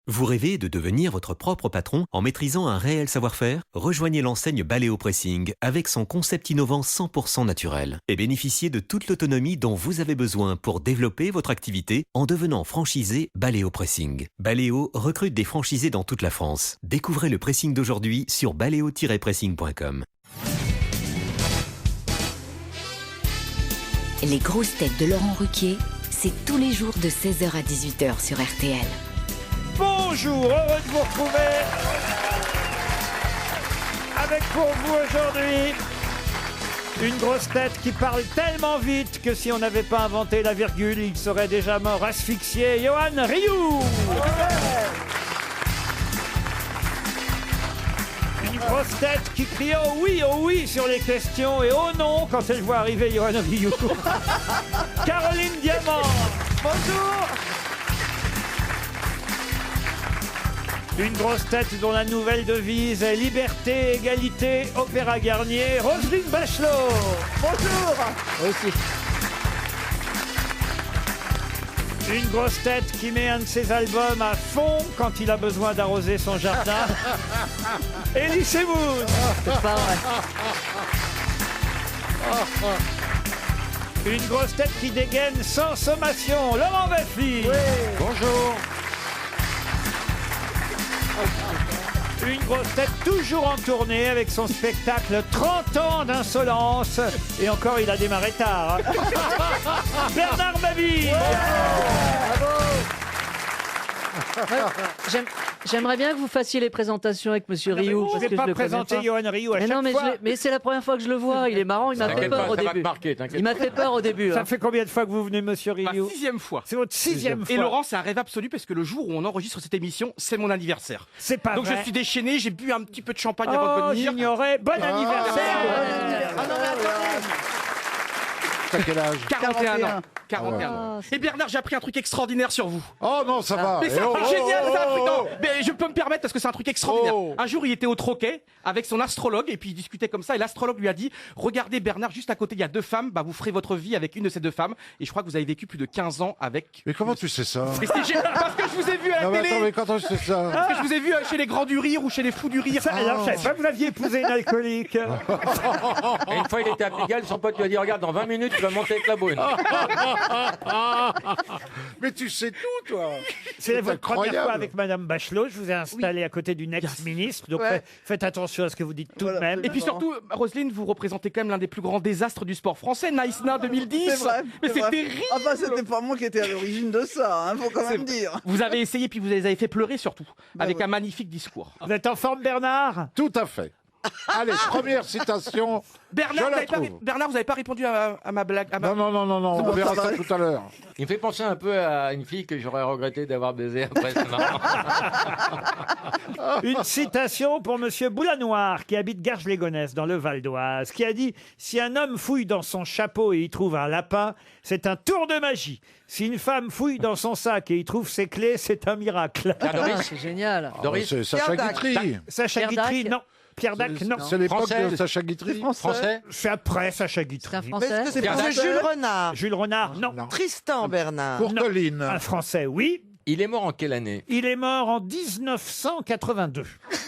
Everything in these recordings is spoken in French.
Vous rêvez de devenir votre propre patron en maîtrisant un réel savoir-faire? Rejoignez l'enseigne Baleo Pressing avec son concept innovant 100% naturel et bénéficiez de toute l'autonomie dont vous avez besoin pour développer votre activité en devenant franchisé Baleo Pressing. Baleo recrute des franchisés dans toute la France. Découvrez le pressing d'aujourd'hui sur baleo-pressing.com. Les grosses têtes de Laurent Ruquier, c'est tous les jours de 16h à 18h sur RTL. Bonjour, heureux de vous retrouver avec pour vous aujourd'hui une grosse tête qui parle tellement vite que si on n'avait pas inventé la virgule, il serait déjà mort asphyxié, Johan Rioux. Une grosse tête qui crie oh oui sur les questions et oh non quand elle voit arriver Johan Rioux. Caroline Diamant. Bonjour. Une grosse tête dont la nouvelle devise est liberté, égalité, Opéra Garnier, Roselyne Bachelot. Bonjour. Aussi. Une grosse tête qui met un de ses albums à fond quand il a besoin d'arroser son jardin. Elie Semoun. C'est pas vrai. Une grosse tête qui dégaine sans sommation, Laurent Baffy. Oui. Bonjour. Une grosse tête toujours en tournée avec son spectacle 30 ans d'insolence. Et encore, il a démarré tard. Bernard Mabille. J'aimerais bien que vous fassiez les présentations avec Monsieur Rioux. Je ne vais pas présenter Johan Rioux à chaque fois. Mais c'est la première fois que je le vois. Il est marrant, il m'a fait peur au début. Il m'a fait peur au début. Ça fait combien de fois que vous venez, Monsieur Rioux? 6e fois. C'est votre 6e fois. Et Laurent, c'est un rêve absolu parce que le jour où on enregistre cette émission, c'est mon anniversaire. C'est pas Donc vrai. je suis déchaîné, j'ai bu un petit peu de champagne avant de Oh, venir. j'ignorais. Bon anniversaire. T'as quel âge? 41 ans. 41 ouais. ans. Et Bernard, j'ai appris un truc extraordinaire sur vous. Oh non, ça va. Mais c'est un truc génial, c'est un truc. Non, mais je peux me permettre parce que c'est un truc extraordinaire. Oh. Un jour, il était au troquet avec son astrologue et puis il discutait comme ça. Et l'astrologue lui a dit regardez, Bernard, juste à côté, il y a 2 femmes. Bah, vous ferez votre vie avec une de ces 2 femmes. Et je crois que vous avez vécu plus de 15 ans avec. Mais comment tu sais ça? Mais c'est génial parce que je vous ai vu à la Non mais télé. attends, mais quand tu sais ça? Parce que je vous ai vu chez les Grands du Rire ou chez les Fous du Rire. Ça, alors, je savais pas que vous aviez épousé une alcoolique. Et une fois, il était à Pigalle, son pote lui a dit regarde, dans 20 minutes, tu vas monter avec la brune. Mais tu sais tout, toi. C'est votre première incroyable. fois avec Madame Bachelot. Je vous ai installé à côté d'une ex-ministre. Donc faites attention à ce que vous dites tout de même. Et puis surtout, Roselyne, vous représentez quand même l'un des plus grands désastres du sport français, Nice Na 2010. C'est vrai. Mais c'est c'est vrai. terrible. Enfin, c'était pas moi qui étais à l'origine de ça, faut quand même dire. Vous avez essayé, puis vous les avez fait pleurer surtout, avec un magnifique discours. Vous êtes en forme, Bernard? Tout à fait. Allez, première citation. Bernard, Je la trouve. Bernard, vous n'avez pas répondu à ma blague. Non, on verra ça tout à l'heure. Il me fait penser un peu à une fille que j'aurais regretté d'avoir baisé après. C'est marrant. Une citation pour Monsieur Boulanoir, qui habite Garges-les-Gonesse, dans le Val d'Oise, qui a dit « Si un homme fouille dans son chapeau et y trouve un lapin, c'est un tour de magie. Si une femme fouille dans son sac et y trouve ses clés, c'est un miracle. C'est génial. Doris, C'est Sacha Guitry. » Sacha Pierre Guitry, Dac. non. Pierre Dac, non. C'est l'époque Français. de Sacha Guitry. français. C'est après Sacha C'est un Guitry. Mais est-ce français. que c'est Pierre pas Dac. Jules Renard? Jules Renard, non. Non. Tristan Bernard. Courteline. Un Français, oui. Il est mort en quelle année? Il est mort en 1982.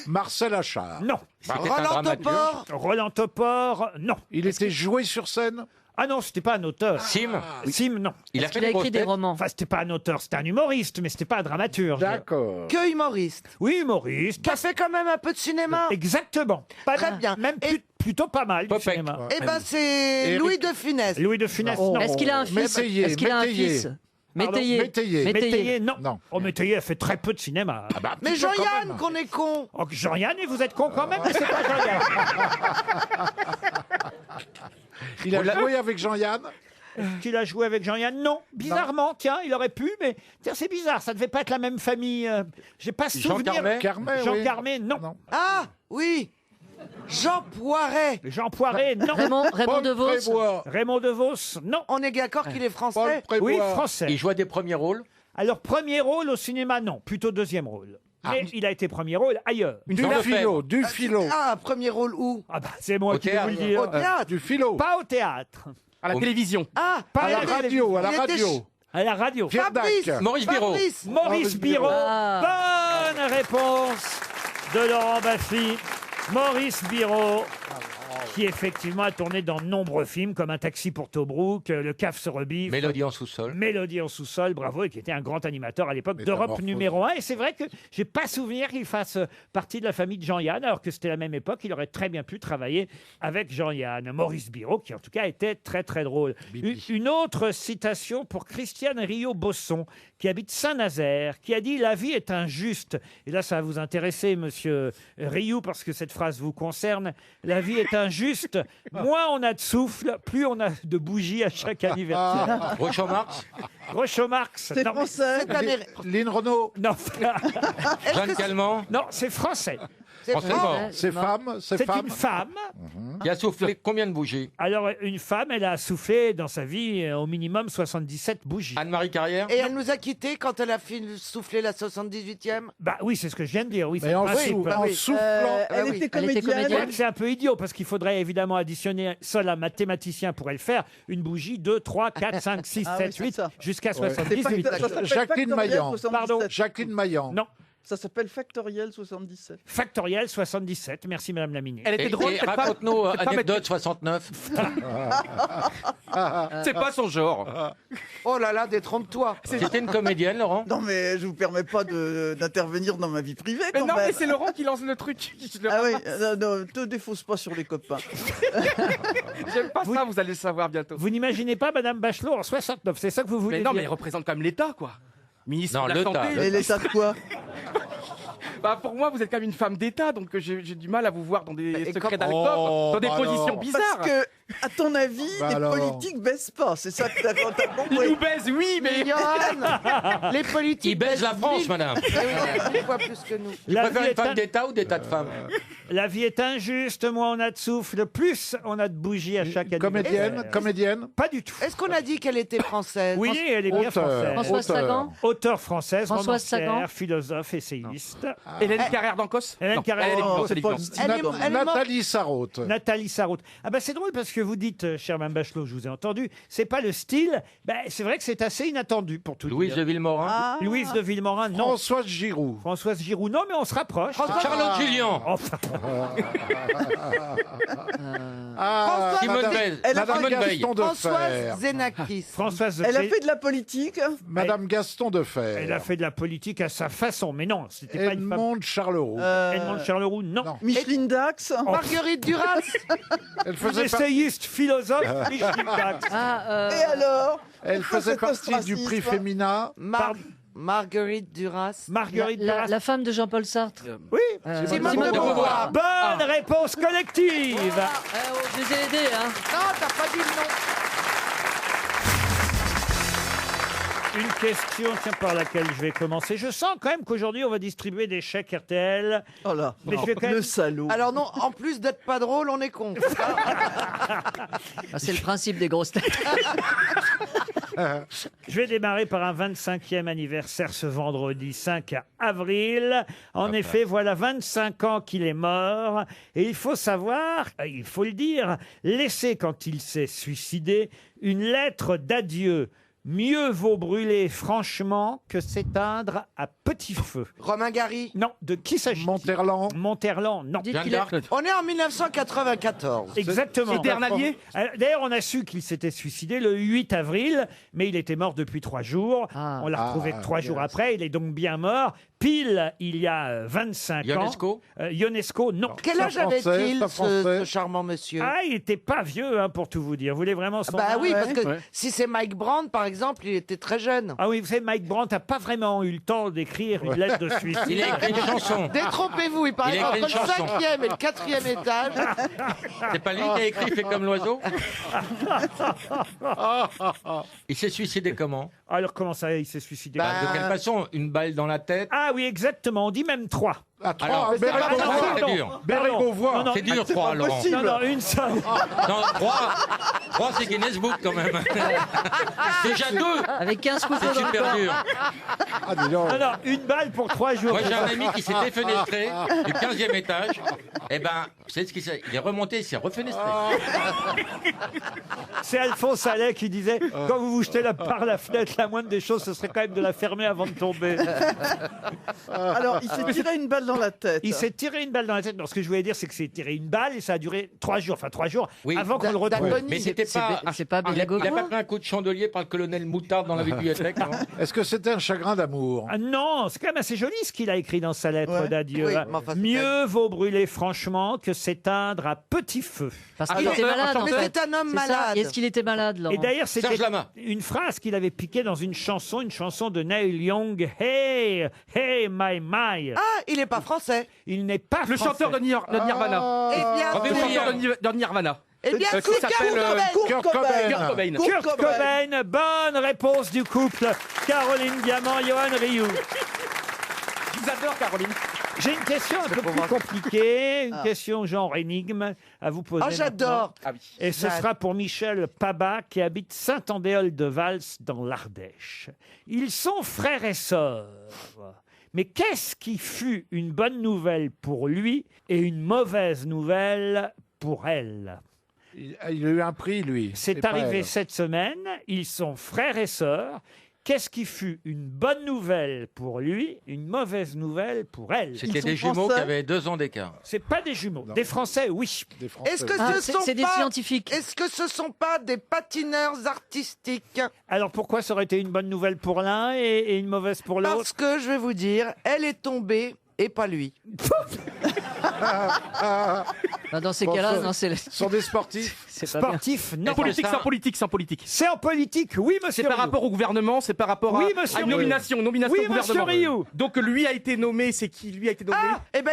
Marcel Achard. Non. C'était un Roland dramaturge. Topor. Roland Topor, non. Il était joué sur scène. Ah non, c'était pas un auteur. Sim. Sim, non. Il a Il fait a des écrit grosses des têtes. romans. Enfin, c'était pas un auteur, c'était un humoriste, mais c'était pas un dramaturge. D'accord. Que humoriste. Oui, humoriste. Qui a fait quand même un peu de cinéma. Exactement. Pas Très bien. Même Et- plutôt pas mal du Popek. cinéma. Eh ben, c'est Eric- Louis de Funès. Louis de Funès, non. Est-ce qu'il a un fils? Métayer, Est-ce qu'il a un Métayer. fils? Pardon, Métayer. Métayer. Métayer, non. Non. Oh, Métayer a fait très peu de cinéma. Ah bah, un Mais petit peu quand Jean-Yann, même. qu'on est con. Oh, Jean-Yann, et vous êtes con quand même, mais c'est pas Jean-Yann. Il a joué avec Jean-Yann. Qu'il a joué avec Jean-Yann? Non. Bizarrement, tiens, il aurait pu, mais tiens, c'est bizarre, ça devait pas être la même famille. J'ai pas Jean souvenir. Carmet. Carmet, Jean oui. Carmet, non. Ah, oui. Jean Poiret. Jean Poiret, non. Raymond Paul DeVos. Prébois. Raymond DeVos, non. On est d'accord qu'il est Paul français. Prébois. Oui, français. Il jouait des premiers rôles. Alors, premier rôle au cinéma, non. Plutôt deuxième rôle. Mais il a été premier rôle ailleurs. Du Jean philo, du philo. Ah, premier rôle où? Ah bah, c'est moi Au qui vais vous le théâtre. dire. Au théâtre. Du philo. Pas au théâtre. À la Oh. télévision. Ah, Pas À la télévision. radio, à la Il était radio. À la radio. Pierre Fabrice. Dac. Maurice Biro. Maurice Biro. Ah. réponse de Laurent Baffy. Maurice Biro, qui effectivement a tourné dans de nombreux films comme Un taxi pour Tobruk, Le CAF se rebiffe. Mélodie en sous-sol. Mélodie en sous-sol, bravo, et qui était un grand animateur à l'époque d'Europe Métamorphose. numéro 1. Et c'est vrai que j'ai pas souvenir qu'il fasse partie de la famille de Jean-Yann, alors que c'était la même époque, il aurait très bien pu travailler avec Jean-Yann. Maurice Biro, qui en tout cas était très très drôle. Une autre citation pour Christiane Rio-Bosson, qui habite Saint-Nazaire, qui a dit « La vie est injuste ». Et là, ça va vous intéresser, monsieur Rioux, parce que cette phrase vous concerne. La vie est injuste. Moins on a de souffle, plus on a de bougies à chaque anniversaire. Groucho Marx. Groucho Marx. C'est Non, français. Lynn Renault. non, Jeanne Calment. non, c'est français. Français mort. C'est femme. C'est C'est femme. une femme. Qui a soufflé combien de bougies? Alors, une femme, elle a soufflé dans sa vie au minimum 77 bougies. Anne-Marie Carrière. Et elle nous a quittés quand elle a soufflé la 78e. Bah oui, c'est ce que je viens de dire. Oui, c'est Mais le en, principe. en soufflant. Elle oui. était Elle était comédienne. comédienne. C'est un peu idiot parce qu'il faudrait évidemment additionner, seul un mathématicien pourrait le faire, une bougie 2, 3, 4, 5, 6, Ah oui, 7, c'est 8, ça. jusqu'à C'est 78. ça s'appelle Jacqueline Factoriel Maillan. 77. Pardon. Jacqueline Maillan. Non, Ça s'appelle Factoriel 77. factoriel 77. Merci Madame la ministre. Elle était drôle. Et c'est pas- raconte-nous c'est pas anecdote 69. C'est pas son genre. Oh là là, détrompe-toi. C'était une comédienne, Laurent. Non, mais je vous permets pas d'intervenir dans ma vie privée Mais quand non, même. mais c'est Laurent qui lance le truc. Je le Ah oui, ramasse. non, te défausse pas sur les copains. J'aime pas ça, vous allez le savoir bientôt. Vous n'imaginez pas Madame Bachelot en 69, c'est ça que vous voulez Mais non, dire mais il représente quand même l'État, quoi. Ministre Non, de la l'État, Santé. Et l'état de quoi? Bah, pour moi, vous êtes quand même une femme d'État, donc j'ai du mal à vous voir dans des secrets comment- d'alcôve, Oh, dans des bah positions alors. bizarres. Parce que, à ton avis, Bah les alors. politiques baissent pas. C'est ça que t'as Ils compris. nous baisent, oui, mais... Johan, les politiques. Il baise la France, madame. Eh oui, 1000 fois plus que nous. Tu La préfères vie une est un- femme d'État ou d'État de femme? La vie est injuste, moins on a de souffle, plus on a de bougies à chaque Comédienne. anniversaire. Comédienne. Pas du tout. Est-ce qu'on a dit qu'elle était française? Oui, elle est bien Auteur. française. Françoise Auteur. Sagan. Auteure française, Françoise romancière, Sagan. philosophe, essayiste. Hélène Carrère d'Ancos Hélène Non, Carrère. elle est Oh, vivante, c'est elle est pas vivante. Christine Elle est- Adam. elle est morte. Nathalie Sarraute. Nathalie Sarraute. Ah bah c'est drôle parce que vous dites, chère Mme Bachelot, je vous ai entendu, c'est pas le style. Ben c'est vrai que c'est assez inattendu pour tout Louise de dire. Villemorin. Ah. Louise de Villemorin, non. Françoise Giroud. Françoise Giroud, non, mais on se rapproche. Charlotte Julien. Enfin, Ah, Simone Madame- Veil. Elle a Madame Simone Veil. Gaston de Fer. Françoise Zénakis. Françoise, Elle a fait de la politique. Madame Gaston de Fer. elle a fait de la politique à sa façon, mais non, c'était pas une femme. Edmond Charleroux. Edmond Charleroux, non. Non. Micheline Dax. Marguerite Duras. Elle Une faisait, essayiste, philosophe, Micheline Dax. Ah, Et alors? elle Pourquoi faisait cet partie du ostracisme? prix Féminin. Marguerite Duras. Marguerite Duras. la femme de Jean-Paul Sartre. Oui. Simone de Beauvoir. Bonne réponse collective. Je les ai aidés, hein. Non, t'as pas dit le nom. Une question, tiens, par laquelle je vais commencer. Je sens quand même qu'aujourd'hui, on va distribuer des chèques RTL. Oh là. Mais je vais quand même- Le salaud. Alors non, en plus d'être pas drôle, on est con. Ah, c'est le principe des grosses têtes. Je vais démarrer par un 25e anniversaire ce vendredi 5 avril. En effet, voilà 25 ans qu'il est mort. Et il faut savoir, il faut le dire, laisser quand il s'est suicidé une lettre d'adieu. Mieux vaut brûler franchement que s'éteindre à petit feu. Romain Gary. Non, de qui s'agit-il? Monterland. Monterland, non. Dites Jeanne qu'il est- d'Arc. On est en 1994. Exactement. C'était un allié. D'ailleurs, on a su qu'il s'était suicidé le 8 avril, mais il était mort depuis 3 jours. Ah. On l'a retrouvé Ah, 3 jours yes. après. Il est donc bien mort. Pile, il y a 25 ans. Ionesco. Ionesco, non. Quel âge Pas français, avait-il, pas ce français. charmant monsieur? Ah, il était pas vieux, hein, pour tout vous dire. Vous voulez vraiment son Bah âge? oui, parce que Ouais. si c'est Mike Brandt, par exemple, il était très jeune. Ah oui, vous savez, Mike Brandt n'a pas vraiment eu le temps d'écrire une lettre de suicide. Il a écrit une chanson. Détrompez-vous, il paraît Il a écrit qu'entre une le chanson. 5e et le 4e étage, C'est pas lui qui a écrit Fait comme l'oiseau? Il s'est suicidé comment? Alors, comment ça, il s'est suicidé? Bah, De quelle façon? Une balle dans la tête? Ah oui, exactement. On dit même 3. À Alors, trois. Bérégovoy. Ah, c'est pardon. dur. Bérégovoy. Non, non, C'est dur, 3, Laurent. possible. non, non, une seule. Non, 3, c'est Guinness Book quand même. Déjà 2, Avec 15 couteaux c'est dans le super corps. dur. Ah, dis donc. Non, non, une balle pour 3 jours. Moi, j'ai un ami qui s'est défenestré du 15e étage. Eh ben, Vous savez ce qu'il s'est... Il est remonté, il s'est refenestré. C'est Alphonse Allais qui disait quand vous vous jetez par la fenêtre, la moindre des choses, ce serait quand même de la fermer avant de tomber. Alors, il s'est tiré une balle dans la tête. Il s'est tiré une balle dans la tête. Non, ce que je voulais dire, c'est que c'est tiré une balle et ça a duré 3 jours. Enfin, 3 jours Oui. avant qu'on le retrouve. d'agonie. Mais c'était pas... C'est pas Il a Bélago. pas pris un coup de chandelier par le colonel Moutarde dans la bibliothèque, non? Est-ce que c'était un chagrin d'amour? Ah non, c'est quand même assez joli ce qu'il a écrit dans sa lettre Ouais. d'adieu. Oui, mais enfin, c'est Mieux vaut brûler franchement que s'éteindre à petit feu. Parce Ah, qu'il était chanteur, malade, en Mais fait. c'est un homme C'est ça. malade. Est-ce qu'il était malade, Laurent? Et d'ailleurs, c'était Serge Lama. une phrase qu'il avait piquée dans une chanson de Neil Young. Hey, hey, my. Ah, il est pas français. Il n'est pas Le français. chanteur de Nirvana. Eh bien, Robin Le c'est- chanteur de Nirvana. eh bien, Qui c'est s'appelle Kurt Cobain. Kurt Cobain. Kurt Cobain. Bonne réponse du couple. Caroline Diamant, Johan Rioux. Je vous adore, Caroline. J'ai une question un peu plus compliquée, une question genre énigme à vous poser. Oh, j'adore. Ah oui. Et ce sera pour Michel Pabat qui habite Saint-Andéol-de-Vals dans l'Ardèche. Ils sont frères et sœurs. Mais qu'est-ce qui fut une bonne nouvelle pour lui et une mauvaise nouvelle pour elle? Il a eu un prix, lui. C'est pas arrivé elle. cette semaine. Ils sont frères et sœurs. Qu'est-ce qui fut une bonne nouvelle pour lui, une mauvaise nouvelle pour elle? C'était Ils sont des jumeaux français qui avaient 2 ans d'écart. C'est pas des jumeaux. Non. Des Français, oui. Des Français. Est-ce que Ah, ce sont c'est des pas... scientifiques. Est-ce que ce sont pas des patineurs artistiques? Alors pourquoi ça aurait été une bonne nouvelle pour l'un et une mauvaise pour l'autre? Parce que, je vais vous dire, elle est tombée et pas lui. Bah, dans ces Bon, cas-là, ça- non, c'est Ce sont des sportifs. c'est pas bien. Sportif, non. Politique, c'est en politique, c'est en politique. C'est en politique, oui, monsieur. C'est par Rioux. rapport au gouvernement, c'est par rapport Oui, à monsieur une Rioux. nomination Oui, au monsieur gouvernement. Rioux. Donc lui a été nommé, c'est qui lui a été nommé? Ah, eh ben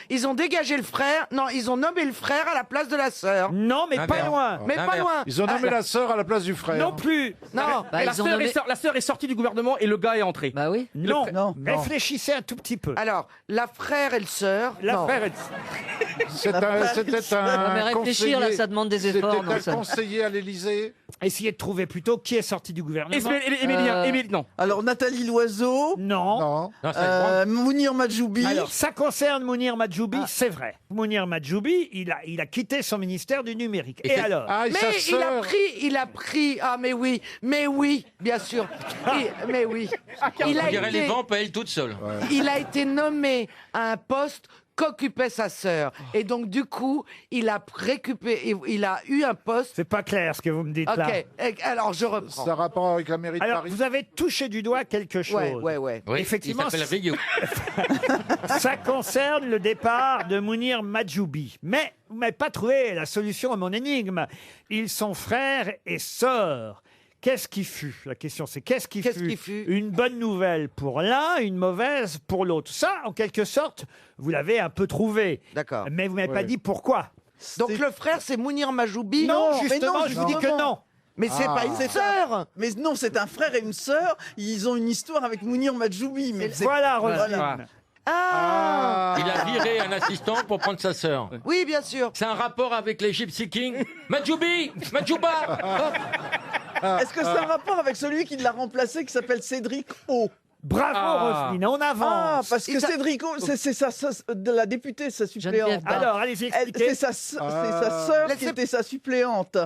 ils ont dégagé le frère. Non, ils ont nommé le frère à la place de la sœur. Non, mais pas Inverse. loin. Mais pas L'inverse. loin. Ils ont nommé la sœur à la place du frère. Non plus. Non. Bah, Et ils ont nommé- la sœur est sortie du gouvernement et le gars est entré. Bah oui. Non. Non. Réfléchissez un tout petit peu. Alors, la frère et le sœur. non. L'affaire est... C'était Ouais, un mais réfléchir, là, ça demande des efforts. C'était donc un ça- conseiller à l'Élysée. Essayez de trouver plutôt qui est sorti du gouvernement. Non. Alors, Nathalie Loiseau, Non. Non. Non, c'est Mounir Majoubi. Alors, ça concerne Mounir Majoubi, c'est vrai. Mounir Majoubi, il a quitté son ministère du numérique. Et c'est- alors Ah, et Mais sa il a sœur. pris. Ah, mais oui, bien sûr. Mais oui. Il On a dirait les été, vents, pas elle toute seule. il a été nommé à un poste qu'occupait sa sœur. Et donc, du coup, il a récupéré, il a eu un poste. C'est pas clair ce que vous me dites là. Ok, alors je reprends. Ça a rapport avec la mairie de Alors, Paris. vous avez touché du doigt quelque chose. Ouais. Oui, Effectivement, il s'appelle Rioux. Ça concerne le départ de Mounir Majoubi. Mais vous m'avez pas trouvé la solution à mon énigme. Ils sont frères et sœurs. Qu'est-ce qui fut? La question c'est qu'est-ce qui fut une bonne nouvelle pour l'un, une mauvaise pour l'autre? Ça, en quelque sorte, vous l'avez un peu trouvé. D'accord. Mais vous m'avez pas Ouais. dit pourquoi. Donc, le frère, c'est Mounir Majoubi. Non, mais justement, non, je vous dis que justement. non. Mais c'est pas une C'est sœur. Mais non, c'est un frère et une sœur. Ils ont une histoire avec Mounir Majoubi. Mais c'est- Voilà, Roselyne. Ah, Il a viré un assistant pour prendre sa sœur. oui, bien sûr. C'est un rapport avec les Gypsy Kings. Majoubi, Majouba. Est-ce que c'est un rapport avec celui qui l'a remplacé qui s'appelle Cédric O? Bravo, Ah. Roselyne, on Ah, avance. parce que Il t'a- Cédric O, c'est de la députée, sa suppléante. Geneviève Barr. Alors, allez-y, expliquez. C'est sa sœur qui Laissez- était sa suppléante.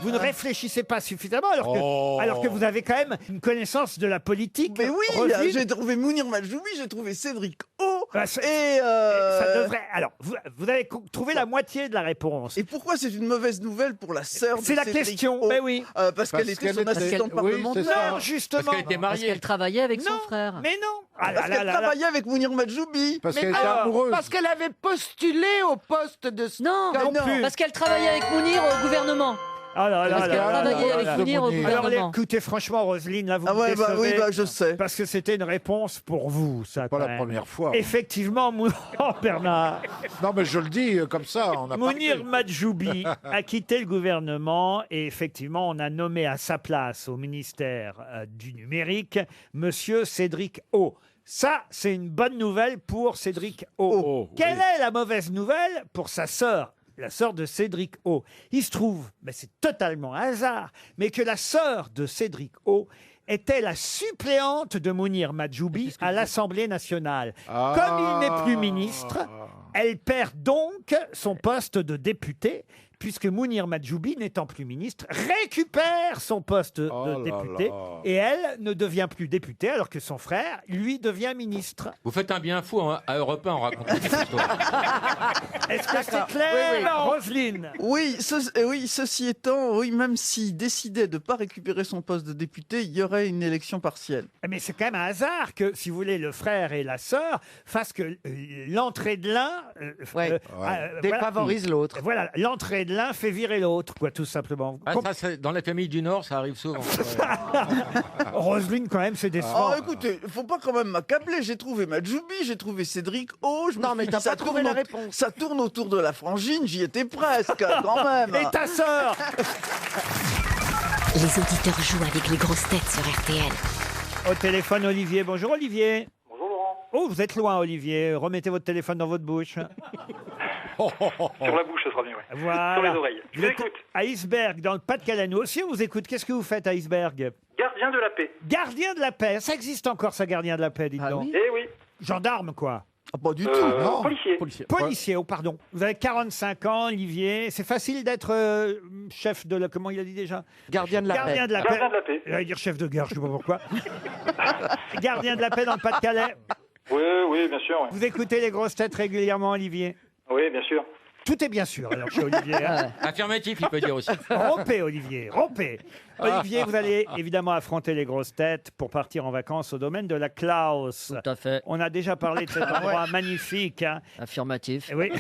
Vous ne réfléchissez pas suffisamment Oh. alors que vous avez quand même une connaissance de la politique. Mais oui, Roselyne. j'ai trouvé Mounir Majoubi, j'ai trouvé Cédric O. Bah, ça- Et, Ça devrait. Alors, vous avez trouvé la moitié de la réponse. et pourquoi c'est une mauvaise nouvelle pour la sœur de C'est la Cédric question, O? mais oui. Parce qu'elle était son assistante oui, parlementaire. c'est ça. Non, justement. Parce qu'elle était Parce mariée. qu'elle travaillait avec son Non, frère. mais non. Ah là Parce là qu'elle là là. travaillait avec Mounir Majoubi. Parce Mais qu'elle était alors, amoureuse. Parce qu'elle avait postulé au poste de... Non, Non plus. parce qu'elle travaillait avec Mounir au gouvernement. Ah là là Parce là qu'elle là là travaillait là avec là. Mounir au Alors, Alors, gouvernement. écoutez, franchement, Roselyne, là, vous Ah me ouais, bah décevez, oui, bah je sais. parce que c'était une réponse pour vous, ça. Pas quand la même. première fois. Effectivement, oh, Bernard. Non, mais je le dis comme ça. On a Mounir Majoubi a quitté le gouvernement et effectivement, on a nommé à sa place au ministère du numérique Monsieur Cédric O. Ça, c'est une bonne nouvelle pour Cédric O. O, Quelle oui. est la mauvaise nouvelle pour sa sœur, la sœur de Cédric O? Il se trouve, mais c'est totalement un hasard, mais que la sœur de Cédric O était la suppléante de Mounir Majoubi à l'Assemblée nationale. Ah. Comme il n'est plus ministre, Elle perd donc son poste de député, puisque Mounir Majoubi, n'étant plus ministre, récupère son poste de député. Et elle ne devient plus députée, alors que son frère, lui, devient ministre. Vous faites un bien fou à Europe 1 en racontant cette histoire. Est-ce que c'est clair, Roselyne? Oui, ceci étant, oui, même s'il décidait de ne pas récupérer son poste de député, il y aurait une élection partielle. Mais c'est quand même un hasard que, si vous voulez, le frère et la sœur fassent que l'entrée de l'un défavorise l'autre. Voilà, l'entrée de l'un fait virer l'autre, quoi, tout simplement. Dans la famille du Nord, ça arrive souvent. Roselyne, quand même, c'est décevant. Oh, écoutez, faut pas quand même m'accabler. J'ai trouvé Majoubi, j'ai trouvé Cédric O. Non, mais t'as pas trouvé la réponse. Ça tourne autour de la frangine, j'y étais presque, quand même. Et ta sœur? Les auditeurs jouent avec les grosses têtes sur RTL. Au téléphone, Olivier. Bonjour, Olivier. Bonjour Laurent. Oh, vous êtes loin, Olivier. Remettez votre téléphone dans votre bouche. Sur la bouche, ce sera mieux. Ouais. Voilà. Sur les oreilles. Je Vous vous êtes écoute. à Iceberg, dans le Pas-de-Calais. Nous aussi, on vous écoute. Qu'est-ce que vous faites à Iceberg? Gardien de la paix. Gardien de la paix. Ça existe encore, ça, gardien de la paix, dites donc. Eh oui. Gendarme, quoi. Ah, pas du tout. Non. Policier. Policier, oh pardon. Vous avez 45 ans, Olivier. C'est facile d'être chef de la... Comment il a dit déjà? Gardien de la paix. Gardien de la paix. Gardien de la paix. J'allais dire chef de guerre, je ne sais pas pourquoi. Gardien de la paix dans le Pas-de-Calais. Oui, bien sûr. Ouais. Vous écoutez les grosses têtes régulièrement, Olivier? Oui, bien sûr. Tout est bien sûr, alors, chez Olivier. Hein. Affirmatif, il peut dire aussi. Rompez, Olivier, rompez. Olivier, vous allez évidemment affronter les grosses têtes pour partir en vacances au domaine de la Klaus. Tout à fait. On a déjà parlé de cet endroit magnifique. Hein. Affirmatif. Eh oui.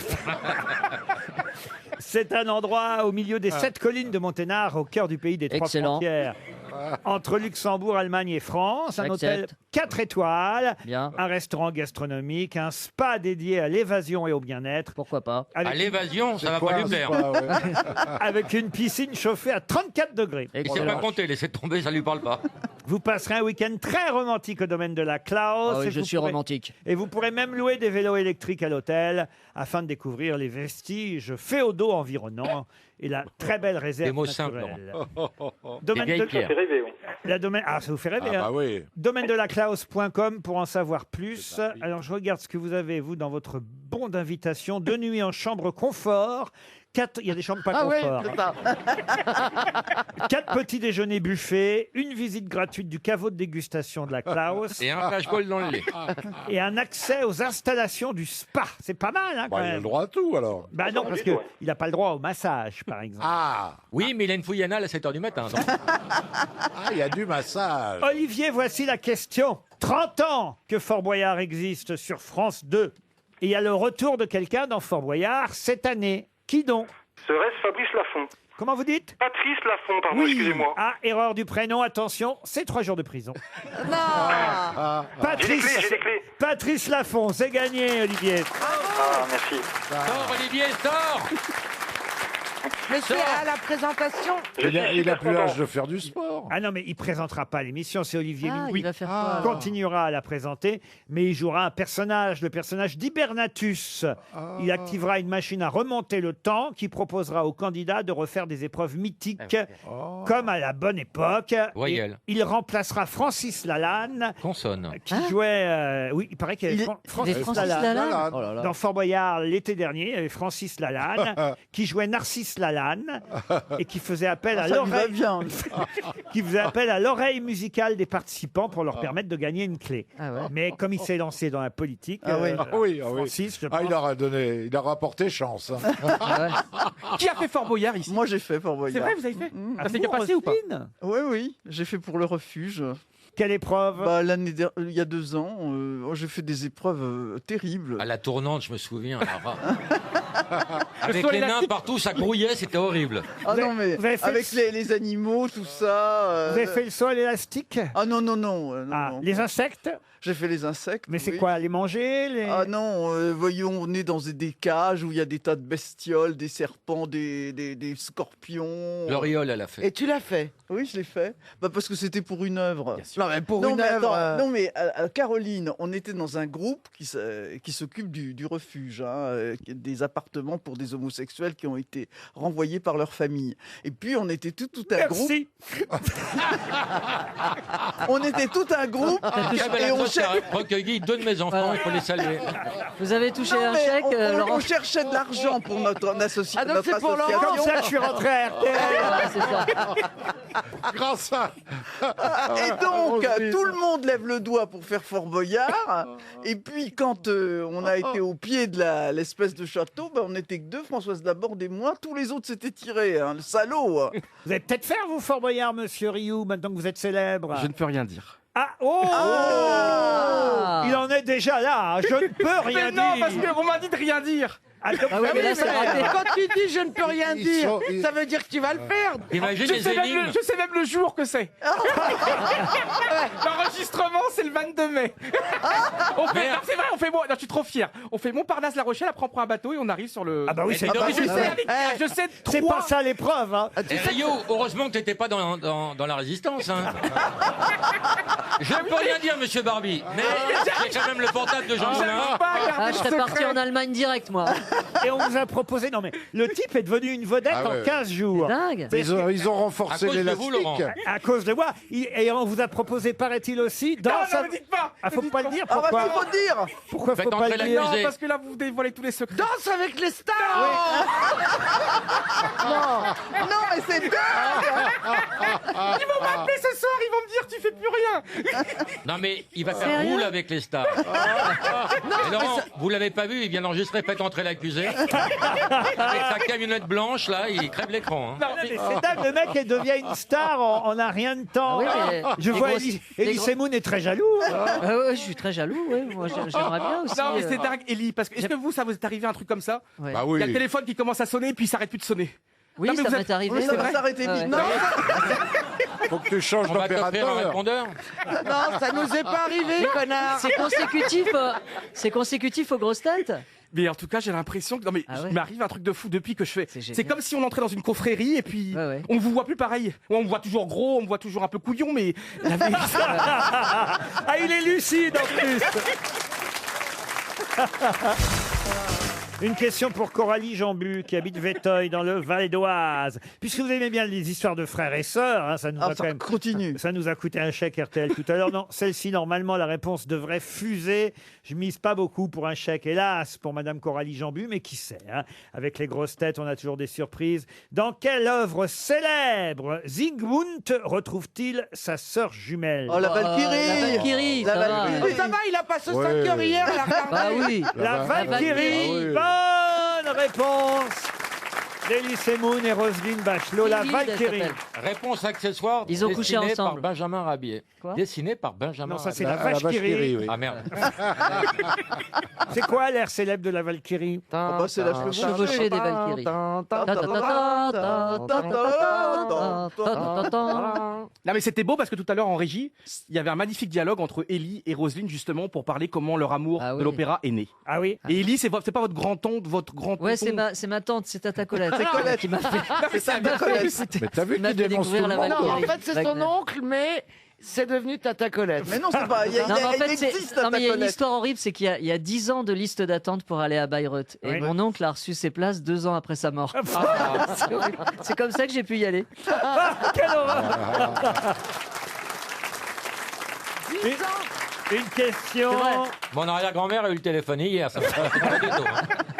C'est un endroit au milieu des 7 collines de Monténard, au cœur du pays des 3 Excellent. frontières. Entre Luxembourg, Allemagne et France. Un hôtel Accepte. 4 étoiles, Bien. un restaurant gastronomique, un spa dédié à l'évasion et au bien-être. Pourquoi pas? À l'évasion, ça va pas lui plaire. Avec une piscine chauffée à 34 degrés. Et c'est pas compté, laissez tomber, ça lui parle pas. Vous passerez un week-end très romantique au domaine de la Klaus. Ah oui, Et je vous suis pourrez- romantique. Et vous pourrez même louer des vélos électriques à l'hôtel afin de découvrir les vestiges féodaux environnants et la très belle réserve Des mots simples, naturelle. Des vieilles Ça pierres. fait rêver, oui. Ah, ça vous fait rêver, Ah hein. bah oui. Domaine de la Klaus.com pour en savoir plus. Alors, je regarde ce que vous avez, vous, dans votre bon d'invitation. 2 nuits en chambre confort. Il y a des chambres pas Ah oui, confort. c'est ça. 4 petits déjeuners buffets, une visite gratuite du caveau de dégustation de la Klaus Et un flashball dans le lait. et un accès aux installations du spa. C'est pas mal, hein, quand Bah, il a le même. droit à tout alors. Bah non, parce qu'il n'a pas le droit au massage, par exemple. Ah, Oui, mais il a une fouille anale à 7h du matin. donc. il y a du massage. Olivier, voici la question. 30 ans que Fort Boyard existe sur France 2. Et il y a le retour de quelqu'un dans Fort Boyard cette année. Qui donc? Serait-ce Fabrice Laffont? Comment vous dites? Patrice Laffont, pardon, excusez-moi. Ah, erreur du prénom, attention, c'est 3 jours de prison. Non. J'ai les clés. Patrice Laffont, c'est gagné, Olivier. Ah, merci. Sors, Olivier, sors. Mais c'est à la présentation. Il a super plus content. l'âge de faire du sport. Ah non, mais il présentera pas l'émission, c'est Olivier Ah, Minoui il va faire qui quoi? continuera à la présenter, mais il jouera un personnage, le personnage d'Hibernatus. Il activera une machine à remonter le temps qui proposera aux candidats de refaire des épreuves mythiques comme à la bonne époque. Voyelle. Et il remplacera Francis Lalanne Consonne. qui jouait... oui, il paraît qu'il y avait Francis Francis Lalanne. Lalanne. Oh là là. Dans Fort Boyard l'été dernier, il y avait Francis Lalanne qui jouait Narcisse Lalanne et qui faisait appel à Ça lui va l'oreille bien. qui faisait appel à l'oreille musicale des participants pour leur permettre de gagner une clé. Ah ouais. Mais comme il s'est lancé dans la politique, Ah oui. Ah oui, ah oui. Francis, je Ah, pense- il a rapporté chance. hein. Qui a fait Fort Boyard ici? Moi, j'ai fait Fort Boyard. C'est vrai, vous avez fait? Ah, Ça s'est vous, bien passé ou pas? Roselyne Oui, j'ai fait pour le refuge. Quelle épreuve? Bah, il y a 2 ans, j'ai fait des épreuves terribles. À la tournante, je me souviens. alors, avec saut les nains élastique. partout, ça grouillait, c'était horrible. Ah Vous non, avez- mais vous avez fait avec les animaux, tout ça. Vous avez fait le saut à l'élastique? Ah non, non. non, Ah, non. les insectes? J'ai fait les insectes. Mais c'est oui. quoi? Les manger les... Ah non, voyons, on est dans des cages où il y a des tas de bestioles, des serpents, des scorpions. L'Oriole, elle a fait. Et tu l'as fait. Oui, je l'ai fait. Bah, parce que c'était pour une œuvre. Non, mais pour Non, une mais œuvre. attends, non, mais à Caroline, on était dans un groupe qui s'occupe du refuge, hein, des appartements. appartements pour des homosexuels qui ont été renvoyés par leur famille. Et puis on était tout un groupe. Merci. On était tout un groupe et on cherchait. Recueilli deux de mes enfants, il faut les saluer. Vous avez touché un chèque, Laurent? On cherchait de l'argent pour notre association. Ah, donc c'est pour Laurent. Comme ça que je suis rentré à RTL. C'est ça. Grâce à... Et donc, tout le monde lève le doigt pour faire Fort Boyard. Et puis, quand on a été au pied de l'espèce de château, on n'était que deux, Françoise Laborde et moi. Tous les autres s'étaient tirés, hein, le salaud. Vous allez peut-être faire, vous, Fort Boyard, monsieur Rioux, maintenant que vous êtes célèbre. Je ne peux rien dire. Ah, oh, il en est déjà là. Je ne peux rien Mais non, dire. parce qu'on m'a dit de rien dire. Ah, donc, Ah oui, mais là, c'est raté. Quand tu dis je ne peux rien Ils dire, sont- ils- ça veut dire que tu vas le perdre. Imagine Je les sais, énigmes. je sais même le jour que c'est. L'enregistrement, c'est le 22 mai. On fait, non, c'est vrai, on fait non, je suis trop fier. On fait Montparnasse-La Rochelle, après on prend un bateau et on arrive sur le. Ah bah oui, c'est Et normal. je sais, je sais c'est trois- pas ça l'épreuve. Hein. Eh, Rio, heureusement que t'étais pas dans la résistance. Hein. Je ne peux rien dire, monsieur Barbie, mais j'ai quand même le portable de Jean Moulin. J'arrive pas à garder Ah, le je serais secret. parti en Allemagne direct, moi. Et on vous a proposé. Non, mais le type est devenu une vedette Ah en ouais. 15 jours. Dingue. Ils ont À renforcé cause de vous, Laurent. l'élastique. À cause de moi. Et on vous a proposé, paraît-il aussi, dans Non, sa... ne me dites pas. Ah, faut pas le dire. Ah bah, Pourquoi il faut le dire. Pourquoi Faites faut pas entrer le la dire Non, Musée. parce que là, vous dévoilez tous les secrets. Danse avec les stars. Non, mais c'est dingue. Ils vont m'appeler ce soir, ils vont me dire tu fais plus rien. Non mais il va faire Sérieux roule avec les stars. Et Laurent, vous l'avez pas vu, il vient d'enregistrer Faites entrer l'accusé. Avec sa camionnette blanche là, il crève l'écran. Hein. Non, Mais mais- c'est dingue, le mec il devient une star en un rien de temps. Ah oui, mais Je les vois grosses- Elie les gros- Semoun est très jaloux. Ouais, je suis très jaloux, ouais. Moi, j'aimerais bien aussi. Non, mais c'est dingue, Ellie, parce que est-ce que vous, ça vous est arrivé un truc comme ça? Ouais. Bah Il y a le oui. téléphone qui commence à sonner, puis il s'arrête plus de sonner. Oui, Non, mais ça vous m'est êtes- arrivé. Oui, ça ouais. va s'arrêter Ouais, vite. ouais. Non, Faut que tu changes On va t'offrir un d'opérateur. répondeur. Non, ça nous est pas arrivé, connard. C'est consécutif aux grosses têtes. Mais en tout cas, j'ai l'impression que. Non, mais Ah ouais. il m'arrive un truc de fou depuis que je fais. C'est génial. C'est comme si on entrait dans une confrérie et puis Ouais, ouais. on vous voit plus pareil. On me voit toujours gros, on me voit toujours un peu couillon, mais. La vérité- Ah, il est lucide en plus. Une question pour Coralie Jambu, qui habite Véteuil, dans le Val d'Oise. Puisque vous aimez bien les histoires de frères et sœurs, hein, ça nous a ça quand même... continue. Ça nous a coûté un chèque RTL tout à l'heure. Non, celle-ci, normalement, la réponse devrait fuser. Je mise pas beaucoup pour un chèque, hélas, pour Madame Coralie Jambu, mais qui sait, hein. Avec les grosses têtes, on a toujours des surprises. Dans quelle œuvre célèbre Zygmunt retrouve-t-il sa sœur jumelle? Oh, la Valkyrie. La Valkyrie, La ça va. Valkyrie. Oh, ça va, il a passé 5 Ouais. heures hier, il a regardé. Bah oui. La Valkyrie. Ah oui. Bonne réponse d'Elie Semoun et Roselyne Bachelot. La Ingrid, elle Valkyrie. s'appelle. Réponse accessoire. Ils ont couché dessinée ensemble. par Benjamin Rabier. Quoi Dessiné par Benjamin Non, ça c'est Rabier. la La vache qui vache qui rit, rit. oui. Ah merde. C'est quoi l'air célèbre de la Valkyrie? Oh, bah, c'est la chevauchée. Chevauchée des Valkyries. Non, mais c'était beau parce que tout à l'heure en régie, il y avait un magnifique dialogue entre Ellie et Roselyne justement pour parler comment leur amour Ah oui. de l'opéra est né. Ah oui. Et Ellie, c'est pas votre grand-oncle, votre grand Ouais, c'est ma tante, c'est Tata Colette. C'est Colette. Qui m'a fait. C'est un Colette. Mais t'as vu Il m'a qu'il fait dénonce tout découvrir le la monde. Non, en Valkyrie. fait, c'est son oncle, mais c'est devenu Tata Colette. Mais non, c'est pas. Il y a, Non, mais en il fait, existe non, mais il y a une Colette. histoire horrible, c'est qu'il y a 10 ans de liste d'attente pour aller à Bayreuth. Et Oui. mon oncle a reçu ses places 2 ans après sa mort. C'est horrible. C'est comme ça que j'ai pu y aller. Quelle horreur. Une question. C'est vrai. Mon arrière-grand-mère a eu le téléphone hier. Ça m'a fait mal du tout,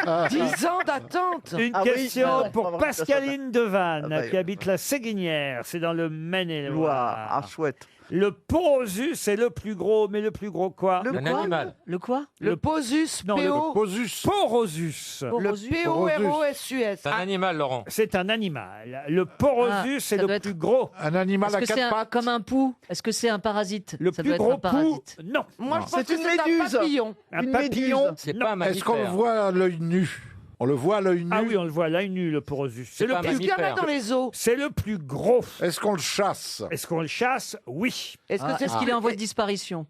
hein. 10 ans d'attente. Une Ah oui, question ah ouais, pour faut avoir Pascaline Devanne, Ah bah, qui habite la Séguinière. C'est dans le Loire. Maine-et-Loire. Ah, chouette. Le Porosus est le plus gros, mais le plus gros quoi? Le Un quoi animal. Le quoi? Le Posus, Non, le P.O. Posus. Porosus. Le P-O-R-O-S-U-S. C'est un animal, Laurent. C'est un animal. Le Porosus Ah, est ça le doit être- plus gros. Un animal Est-ce à que c'est quatre pattes. comme un pou? Est-ce que c'est un parasite? Le Ça plus doit être gros un parasite. pou, non. Moi, je pense C'est que une c'est un méduse. papillon. Un Une papillon, méduse. C'est non. pas un Est-ce qu'on le mammifère. voit à l'œil nu? On le voit à l'œil nu? Ah oui, on le voit à l'œil nu, le Porosus. C'est le pas un plus... Est-ce qu'il y en a mammifère. dans les eaux? C'est le plus gros. Est-ce qu'on le chasse? Est-ce qu'on le chasse? Oui. Est-ce que c'est Est-ce qu'il est en voie de disparition?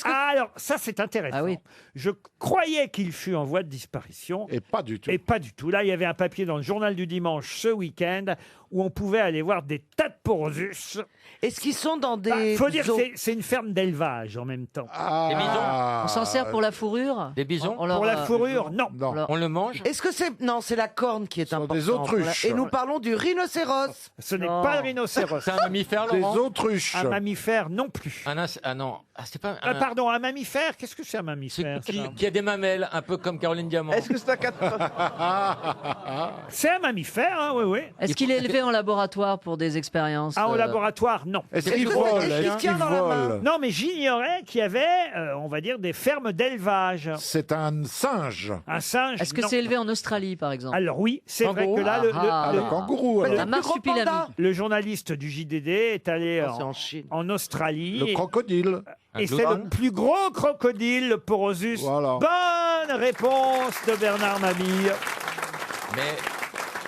Ah, alors, ça, c'est intéressant. Ah oui. Je croyais qu'il fut en voie de disparition. Et pas du tout. Et pas du tout. Là, il y avait un papier dans le journal du dimanche ce week-end où on pouvait aller voir des tas de porosus. Est-ce qu'ils sont dans des... Il faut dire zoos que c'est une ferme d'élevage en même temps. Des bisons. On s'en sert pour la fourrure. Des bisons. On leur, Pour la fourrure, non. Non. On le mange. Est-ce que c'est... Non, c'est la corne qui est sont importante. des autruches. Et nous parlons du rhinocéros. Ce n'est Non. pas le rhinocéros. C'est un mammifère, Des Laurent. autruches. Un mammifère non plus. Ah non. Ah, c'est pas. Pardon, un mammifère. Qu'est-ce que c'est un C'est mammifère ça qui a des mamelles, un peu comme Caroline Diamant. Est-ce que c'est un 4 C'est un mammifère, hein, oui, oui. Est-ce qu'il est élevé en laboratoire pour des expériences Ah, au laboratoire, non. Est-ce C'est qu'il du vole gros, est-ce Est-ce qu'il qu'il tient dans la main vole Non, mais j'ignorais qu'il y avait, on va dire, des fermes d'élevage. C'est un singe. Un singe. Est-ce que non. c'est élevé en Australie, par exemple? Alors oui, c'est vrai Kangourou. que là, Ah, le kangourou. Un alors. marsupilami. le journaliste du JDD est allé C'est en Chine. en Australie. Le crocodile. Et c'est le plus gros crocodile, le Porosus. Voilà. Bonne réponse de Bernard Mabille. Mais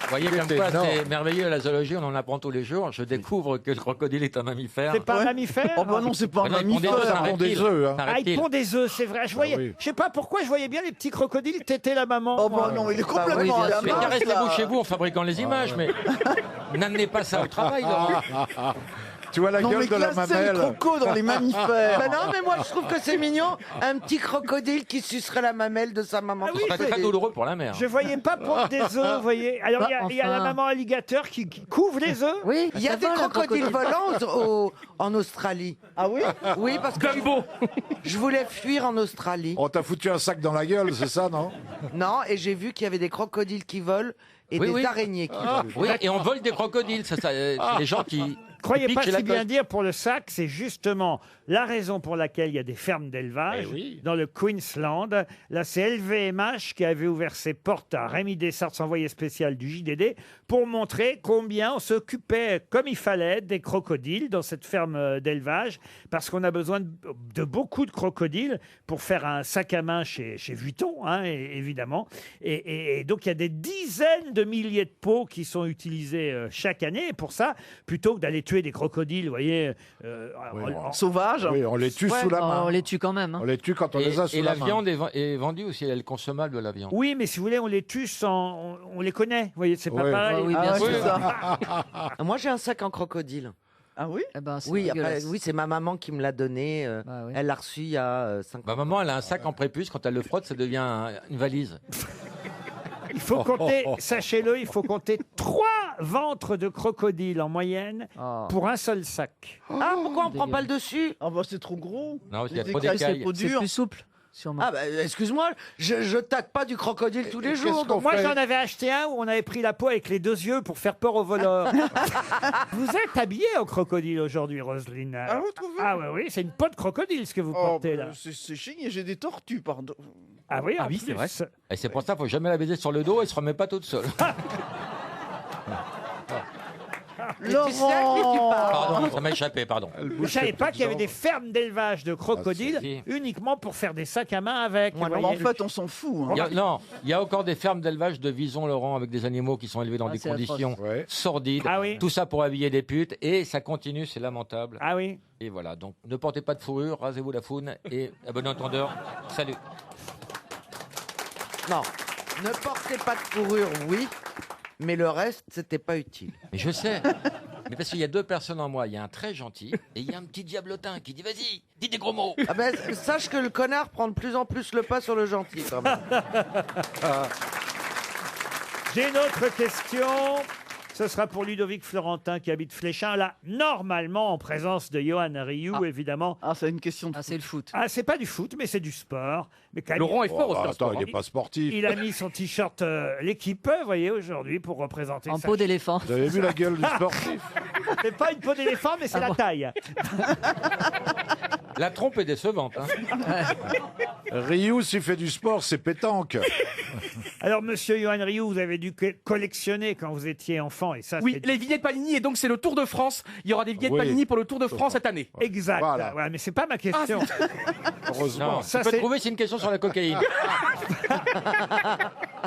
vous voyez comme C'est quoi énorme. c'est merveilleux la zoologie, on en apprend tous les jours. Je découvre que le crocodile est un mammifère. C'est pas un Ouais. mammifère Oh bah non, c'est pas un Ah non, il pond des œufs, mammifère. c'est un pond des reptile. œufs, hein. C'est un Ah, il reptile. pond des œufs, c'est vrai. Je voyais, oui. je sais pas pourquoi, je voyais bien les petits crocodiles téter la maman. Oh moi. bah non, il est oui, complètement bien à la Mais sûr. main. caressez-vous chez vous en fabriquant les images, mais n'amenez pas ça au travail, Laurent. Tu vois la Non, gueule mais de la classer le mamelle. croco dans les mammifères. Bah non, mais moi je trouve que c'est mignon. Un petit crocodile qui sucerait la mamelle de sa maman. Ah oui, Ce serait très douloureux pour la mère. Je voyais pas pondre des œufs, vous voyez. Alors, il y a la Enfin. maman alligator qui couvre les œufs. Oui, Il y a ça des vole, un crocodiles crocodile. volants en Australie. Ah oui Oui, parce que je voulais fuir en Australie. On t'a foutu un sac dans la gueule, c'est ça, non? Non, et j'ai vu qu'il y avait des crocodiles qui volent et Oui, des oui. araignées qui volent. Oui, et on vole des crocodiles. C'est les gens qui. Croyez piquent pas chez la si bien coque. dire pour le sac, c'est justement la raison pour laquelle il y a des fermes d'élevage Eh oui. dans le Queensland. Là, c'est LVMH qui avait ouvert ses portes à Rémi Dessarts, envoyé spécial du JDD, pour montrer combien on s'occupait comme il fallait des crocodiles dans cette ferme d'élevage, parce qu'on a besoin de beaucoup de crocodiles pour faire un sac à main chez Vuitton, hein, évidemment. Et donc, il y a des dizaines de milliers de pots qui sont utilisés chaque année. Et pour ça, plutôt que d'aller tuer des crocodiles, vous voyez, Sauvage. Oui, on les tue Ouais, sous la Oh, main. on les tue quand même. hein. On les tue quand on les a sous Et la la main. viande est vendue aussi, elle est consommable, la viande. Oui, mais si vous voulez, on les tue sans... On les connaît, vous voyez, c'est pas Ouais. pareil. Ah oui, Ah bien ouais, sûr. c'est ça. Moi j'ai un sac en crocodile. Ah oui Eh ben, c'est Oui, après, dégueulasse. oui, c'est ma maman qui me l'a donné. Bah oui. Elle l'a reçu il y a 5 ans. Ma maman, elle a un sac en prépuce. Quand elle le frotte, ça devient une valise. Il faut compter, sachez-le, il faut compter 3 ventres de crocodile en moyenne Oh. pour un seul sac. Ah, pourquoi on prend pas le dessus? Ah bah c'est trop gros. Non, il y a Les trop écailles, d'écailles. c'est trop C'est dur. plus souple, sûrement. Ah bah excuse-moi, je tape pas du crocodile tous les qu'est-ce jours. qu'on donc- Moi, fait j'en avais acheté un où on avait pris la peau avec les 2 yeux pour faire peur aux voleurs. Vous êtes habillée au crocodile aujourd'hui, Roselyne. Ah, vous trouvez Ah oui, c'est une peau de crocodile ce que vous Oh, portez bah, là. c'est chic et j'ai des tortues, pardon. Ah oui, en oui, c'est plus. vrai. Et c'est pour ça qu'il faut jamais la baiser sur le dos, elle se remet pas toute seule. Mais tu sais à qui tu parles? Pardon, ça m'a échappé, pardon. Vous savez pas qu'il y avait des fermes d'élevage de crocodiles si. uniquement pour faire des sacs à main avec. Moi, vous non, voyez. en fait, on s'en fout. hein. Non, il y a encore des fermes d'élevage de visons, Laurent, avec des animaux qui sont élevés dans Ah, des c'est conditions Ouais. sordides. Ah oui. Tout ça pour habiller des putes. Et ça continue, c'est lamentable. Ah oui. Et voilà, donc ne portez pas de fourrure, rasez-vous la foune et à bon entendeur, salut. Non, ne portez pas de fourrure, oui, mais le reste, c'était pas utile. Mais je sais. Mais parce qu'il y a 2 personnes en moi. Il y a un très gentil et il y a un petit diablotin qui dit vas-y, dis des gros mots. Ah ben, sache que le connard prend de plus en plus le pas sur le gentil, quand même. J'ai une autre question. Ce sera pour Ludovic Florentin qui habite Fléchin. Là, normalement, en présence de Johan Rioux, évidemment. Ah, c'est une question de Ah, c'est le foot. Ah, c'est pas du foot, mais c'est du sport. Mais quand même, Laurent est fort Oh, aussi bah, en sport, attends, il n'est pas sportif. il a mis son t-shirt l'équipe, vous voyez, aujourd'hui, pour représenter En sa peau d'éléphant. Vous avez vu la gueule du sportif? C'est pas une peau d'éléphant, mais c'est Ah la bon. taille. La trompe est décevante. Hein. Ryu, s'il fait du sport, c'est pétanque. Alors, monsieur Johan Rioux, vous avez dû collectionner quand vous étiez enfant, et ça, Oui, c'est les vignettes Panini, et donc c'est le Tour de France. Il y aura des vignettes Oui. Panini pour le Tour de France cette année. exact. Voilà. Voilà, mais c'est pas ma question. Heureusement. Non, Ça, tu peux c'est- trouver, c'est une question sur la cocaïne.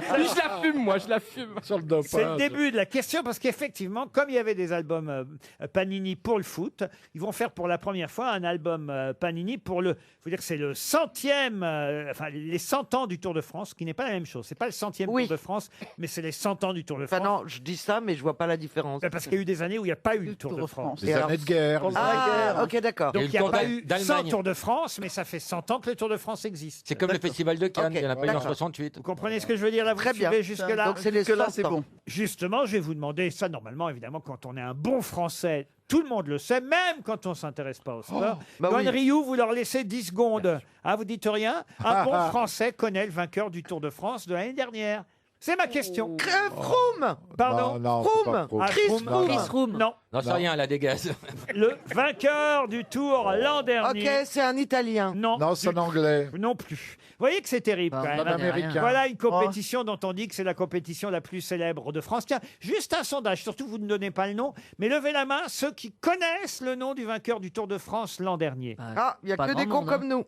Je la fume, moi, je la fume. Sur le C'est le dopage. début de la question parce qu'effectivement, comme il y avait des albums Panini pour le foot, ils vont faire pour la première fois un album Panini pour le. Faut dire que c'est le 100e, enfin les 100 ans du Tour de France, qui n'est pas la même chose. C'est pas le 100e Oui. Tour de France, mais c'est les 100 ans du Tour de Enfin France. non, je dis ça, mais je vois pas la différence. Parce qu'il y a eu des années où il n'y a pas eu le Tour de France. Les années de guerre. Ah, ok, d'accord. Donc Et il le n'y a Tour pas eu 100 d'Allemagne. Tours de France, mais ça fait 100 ans que le Tour de France existe. C'est comme le festival de Cannes, Ok, il n'y en a pas eu en d'accord. 68. Vous comprenez ce que je veux dire là? Vous Très bien. suivez jusque-là? Donc c'est les Que là, 100 c'est ans. bon. Justement, je vais vous demander ça. Normalement, évidemment, quand on est un bon Français, tout le monde le sait, même quand on ne s'intéresse pas au sport. bah Dans oui. le Rioux, vous leur laissez 10 secondes. Ah, vous dites rien? Un bon Français connaît le vainqueur du Tour de France de l'année dernière. C'est ma question. Froome. Pardon? Non, c'est pas Froome. Froome. Ah, Chris Froome. Froome. Chris Froome. Non. Non, c'est rien, la dégaze. Le vainqueur du Tour l'an Ok, dernier. c'est un Italien. Non. Non, c'est en anglais. Non plus. Vous voyez que c'est terrible Ah, quand on même. connaît rien. Américain. Voilà une compétition dont on dit que c'est la compétition la plus célèbre de France. Tiens, juste un sondage, surtout vous ne donnez pas le nom, mais levez la main ceux qui connaissent le nom du vainqueur du Tour de France l'an dernier. Ah, il n'y a Pas que grand des cons monde, hein. comme nous.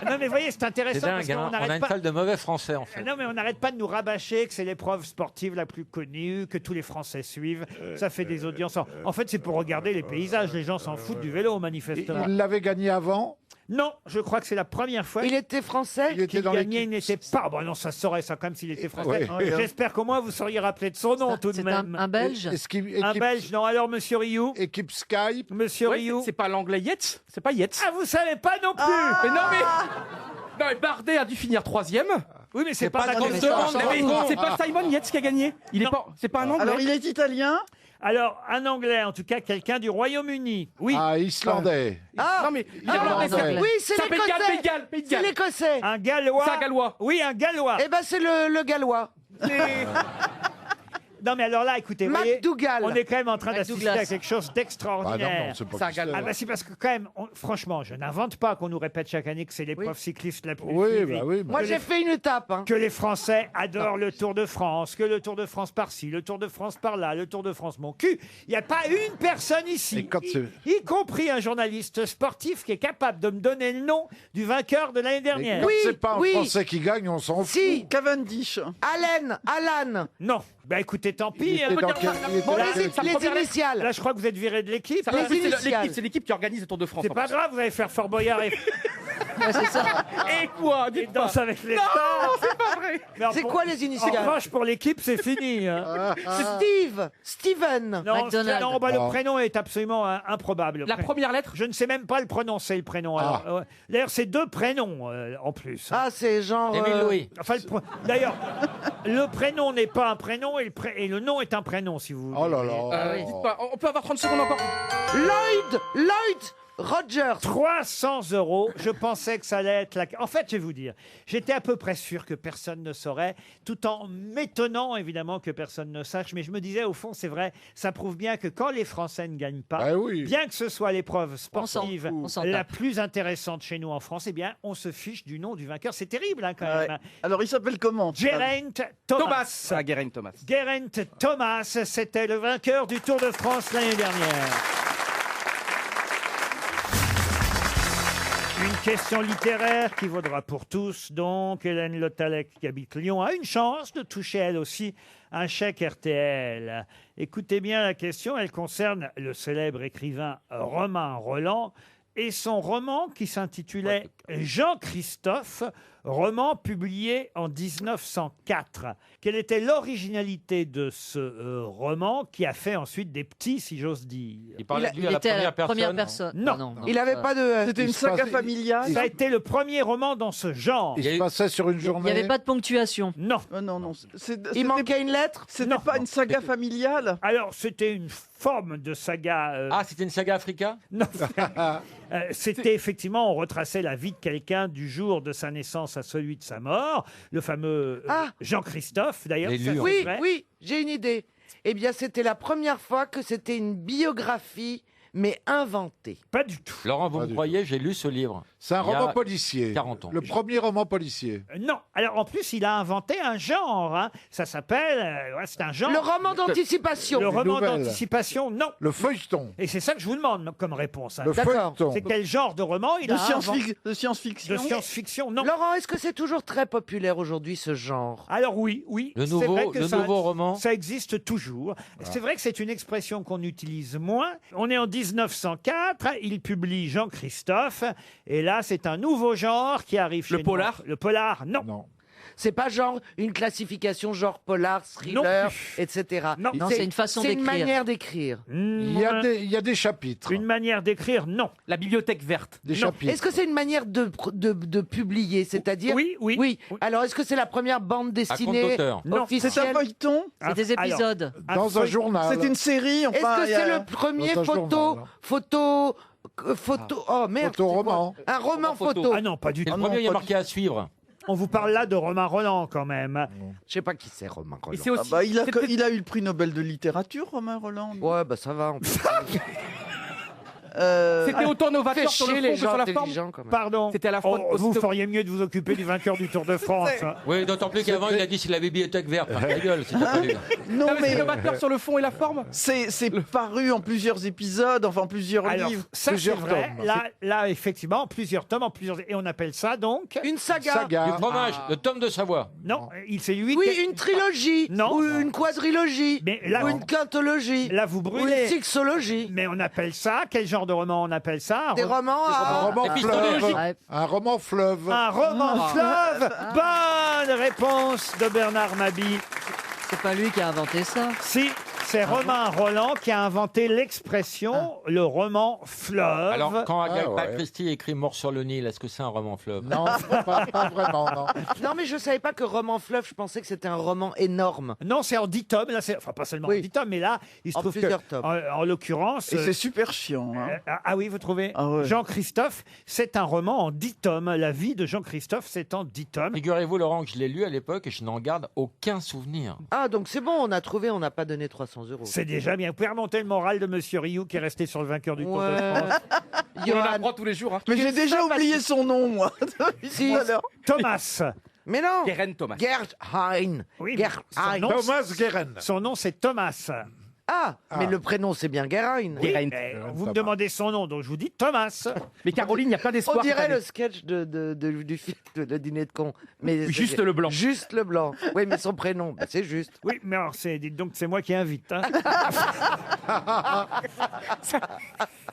Non mais voyez, c'est C'est intéressant parce dingue, qu'on hein. On a n'arrête une pas... salle de mauvais français, en fait. Non mais on n'arrête pas de nous rabâcher que c'est l'épreuve sportive la plus connue, que tous les Français suivent. Ça fait des audiences. En fait, c'est pour regarder les paysages. Les gens s'en foutent du vélo, manifestement. Il l'avait gagné avant. Non, je crois que c'est la première fois Il était français. Il était qu'il dans gagnait. Il l'équipe. n'était pas. Bon, non, ça se saurait, ça, quand même, s'il était français. Oui. J'espère qu'au moins vous seriez rappelé de son nom, tout de C'est même. un Belge. Est-ce qu'il Un équipe, Belge, non. Alors, monsieur Rioux? équipe Skype? Monsieur Ouais, Rioux? c'est pas l'anglais Yates. C'est pas Yates. Ah, vous savez pas non plus? Mais non, mais. Non, mais Bardet a dû finir 3e. Oui, mais c'est pas pas ma dans les question. méthodes. Mais c'est pas Simon Yates qui a gagné. Il est Non. pas. C'est pas un anglais. Alors, il est italien. Alors, un Anglais, en tout cas, quelqu'un du Royaume-Uni. Oui. Ah, Islandais. Ah, Non, mais. ah, Irlandais. oui, c'est Ça s'appelle l'écossais. Pays de C'est Galles. l'écossais. Un Gallois. C'est un Gallois. Oui, un Gallois. Eh ben, c'est le gallois. Non, mais alors là, écoutez, vous voyez, McDougall. on est quand même en train d'assister McDouglas. à quelque chose Ah non, d'extraordinaire. non, c'est pas C'est un Christophe. Gallois. Ah bah c'est parce que quand même, franchement, je n'invente pas qu'on nous répète chaque année que c'est l'épreuve cycliste la plus Oui, suivie. bah oui. Moi, j'ai fait une étape. Hein. Que les Français adorent le Tour de France, que le Tour de France par-ci, le Tour de France par-là, le Tour de France mon cul. Il n'y a pas une personne Et ici, quand c'est- y compris un journaliste sportif qui est capable de me donner le nom du vainqueur de l'année Et dernière. quand Oui, c'est pas un oui. Français qui gagne, on s'en fout. Si, Cavendish. Alan. Non. Bah écoutez, tant Il pis. était hein. dans quel- il était Bon, dans les, quel- sa les première lettre. initiales. Là, je crois que vous êtes viré de l'équipe. Ça, en plus, Les c'est initiales. l'équipe, c'est l'équipe qui organise le Tour de France. C'est en pas plus. grave, vous allez faire Fort Boyard et, C'est ça. Et quoi et Dites pas. Danse avec les stars. C'est pas vrai. Mais en C'est pour- quoi les En initiales revanche, pour l'équipe, c'est fini. hein. Steven. Non, McDonald's. non, bah, le Ah. prénom est absolument improbable. La première lettre. Je ne sais même pas le prononcer, le prénom. Alors, d'ailleurs, c'est deux prénoms en plus. Ah, c'est genre. Émile Louis. Enfin, d'ailleurs, le prénom n'est pas un prénom et le nom est un prénom, si vous voulez. Oh là là. Dites pas. On peut avoir 30 secondes encore. Lloyd Rogers. 300 €. Je pensais que ça allait être la. En fait, je vais vous dire, j'étais à peu près sûr que personne ne saurait, tout en m'étonnant évidemment que personne ne sache. Mais je me disais, au fond, c'est vrai, ça prouve bien que quand les Français ne gagnent pas, Bah oui. bien que ce soit l'épreuve sportive on s'en la tape. plus intéressante chez nous en France, eh bien, on se fiche du nom du vainqueur. C'est terrible, hein, quand Ouais. même. Alors, il s'appelle comment? Geraint Thomas. Thomas. Ah, Geraint Thomas. Geraint Thomas, c'était le vainqueur du Tour de France l'année dernière. Une question littéraire qui vaudra pour tous. Donc, Hélène Le Tallec, qui habite Lyon, a une chance de toucher elle aussi un chèque RTL. Écoutez bien la question, elle concerne le célèbre écrivain Romain Rolland et son roman qui s'intitulait Jean-Christophe, roman publié en 1904. Quelle était l'originalité de ce roman qui a fait ensuite des petits, si j'ose dire? Il parlait de lui à Il la était à la première personne. Non. Ah non. Il avait pas de. C'était une Il se saga passe- familiale. Ça a été le premier roman dans ce genre. Il Il y a se eu- passait sur une Il journée. n'y avait pas de ponctuation. Non. Non, non. Il C'était manquait une lettre. Non. pas une saga familiale. Alors, c'était une forme de saga. Ah, c'était une saga Africa. Non. C'était effectivement, on retraçait la vie de quelqu'un du jour de sa naissance à celui de sa mort. Le fameux Ah. Jean-Christophe, d'ailleurs. Les ça, Lures. c'est Oui, vrai. oui, j'ai une idée. Eh bien, c'était la première fois que c'était une biographie, mais inventée. Pas du tout. Laurent, vous Pas me du croyez, j'ai lu ce livre. C'est un Il y a roman policier. 40 ans. Le premier roman policier. Non. Alors en plus, il a inventé un genre. Hein. Ça s'appelle. Ouais, c'est un genre. Le roman d'anticipation. Le roman nouvelle. d'anticipation, non. Le feuilleton. Et c'est ça que je vous demande comme réponse. hein. Le D'accord. feuilleton. C'est quel genre de roman il De a inventé de science-fiction. De science-fiction, non. Laurent, est-ce que c'est toujours très populaire aujourd'hui ce genre? Alors oui. Le c'est vrai nouveau, que le ça- nouveau roman. Ça existe toujours. C'est vrai que c'est une expression qu'on utilise moins. On est en 1904, il publie Jean-Christophe, et là c'est un nouveau genre qui arrive chez Le nous. polar Le polar, non. Non. C'est pas genre une classification genre polar, thriller, Non. etc. Non. Non, c'est une façon C'est une d'écrire. manière d'écrire. Il y a des chapitres. Une manière d'écrire, non. La bibliothèque verte. Des Non. chapitres. Est-ce que c'est une manière de publier, c'est-à-dire Oui. Oui. Alors, est-ce que c'est la première bande dessinée d'auteur. Non, C'est un officielle? feuilleton. C'est des Alors, épisodes. Dans un journal. C'est une série. Est-ce Enfin, que il y a- c'est le premier Dans un journal. photo? Oh merde. Photoroman. c'est quoi Un roman photo. Ah non, pas du C'est tout. le premier, il y a marqué à suivre. On vous parle là de Romain Roland quand même. Je sais pas qui c'est, Romain Et Roland. c'est aussi. Ah bah, c'était- il a eu le prix Nobel de littérature, Romain Roland. Ouais, bah ça va. C'était autant Fait novateur sur chier le les fond que gens sur la forme. intelligents quand même. Pardon. C'était à la fois Vous post- feriez mieux de vous occuper du vainqueur du Tour de France. hein. Oui, d'autant plus qu'avant, il a dit c'est la bibliothèque verte. Par ta gueule, c'est pas lui. Non, Non, mais c'est mais novateur sur le fond et la forme. c'est paru en plusieurs épisodes, enfin en plusieurs Alors, livres. ça c'est Plusieurs vrai. tomes. Là, effectivement, plusieurs tomes, en plusieurs. Et on appelle ça donc. Une saga. Saga. Du fromage, le tome de Savoie. Non, c'est lui. Oui, une trilogie. Non. Ou une quadrilogie. Mais là, Ou une quintologie. là, vous Ou une brûlez. sixologie. Mais on appelle ça. Quel genre de roman on appelle ça? Des romans Un à... roman épistolaire. fleuve. Ouais. Un roman fleuve. Un roman fleuve. Bonne réponse de Bernard Mabie. C'est pas lui qui a inventé ça. Si, c'est Romain Roland qui a inventé l'expression le roman fleuve. Alors, quand Agatha ouais. Christie écrit Mort sur le Nil, est-ce que c'est un roman fleuve? Non, pas vraiment, non. Non, mais je savais pas que roman fleuve, je pensais que c'était un roman énorme. Non, c'est en 10 tomes. Là, enfin, pas seulement en Oui. 10 tomes, mais là, il se En trouve que, plusieurs tomes. en l'occurrence. Et c'est super chiant. Hein. Ah oui, vous trouvez Ah ouais. Jean-Christophe, c'est un roman en 10 tomes. La vie de Jean-Christophe, c'est en 10 tomes. Figurez-vous, Laurent, que je l'ai lu à l'époque et je n'en garde aucun souvenir. Ah, donc c'est bon, on a trouvé, on n'a pas donné 300 €. C'est déjà bien. Vous pouvez remonter le moral de Monsieur Rioux qui est resté sur le vainqueur du Tour de Ouais. France. On en Johan. apprend tous les jours. Hein. Mais j'ai déjà oublié son nom, moi. Si. Tout à l'heure. Thomas. Mais non. Guérin Thomas. Gerd Hein. Oui, Gerd son Hein. nom, Thomas Guérin. son nom, c'est Thomas. Ah, mais le prénom c'est bien Guérin. Oui, Guérin. mais vous me demandez son nom, donc je vous dis Thomas. Mais Caroline, il y a plein d'espoir. On dirait cette le année. sketch du film de le dîner de con. Mais Juste le blanc. Juste le blanc. Oui, mais son prénom, bah, c'est juste. Oui, mais alors, dites donc, c'est moi qui invite. hein.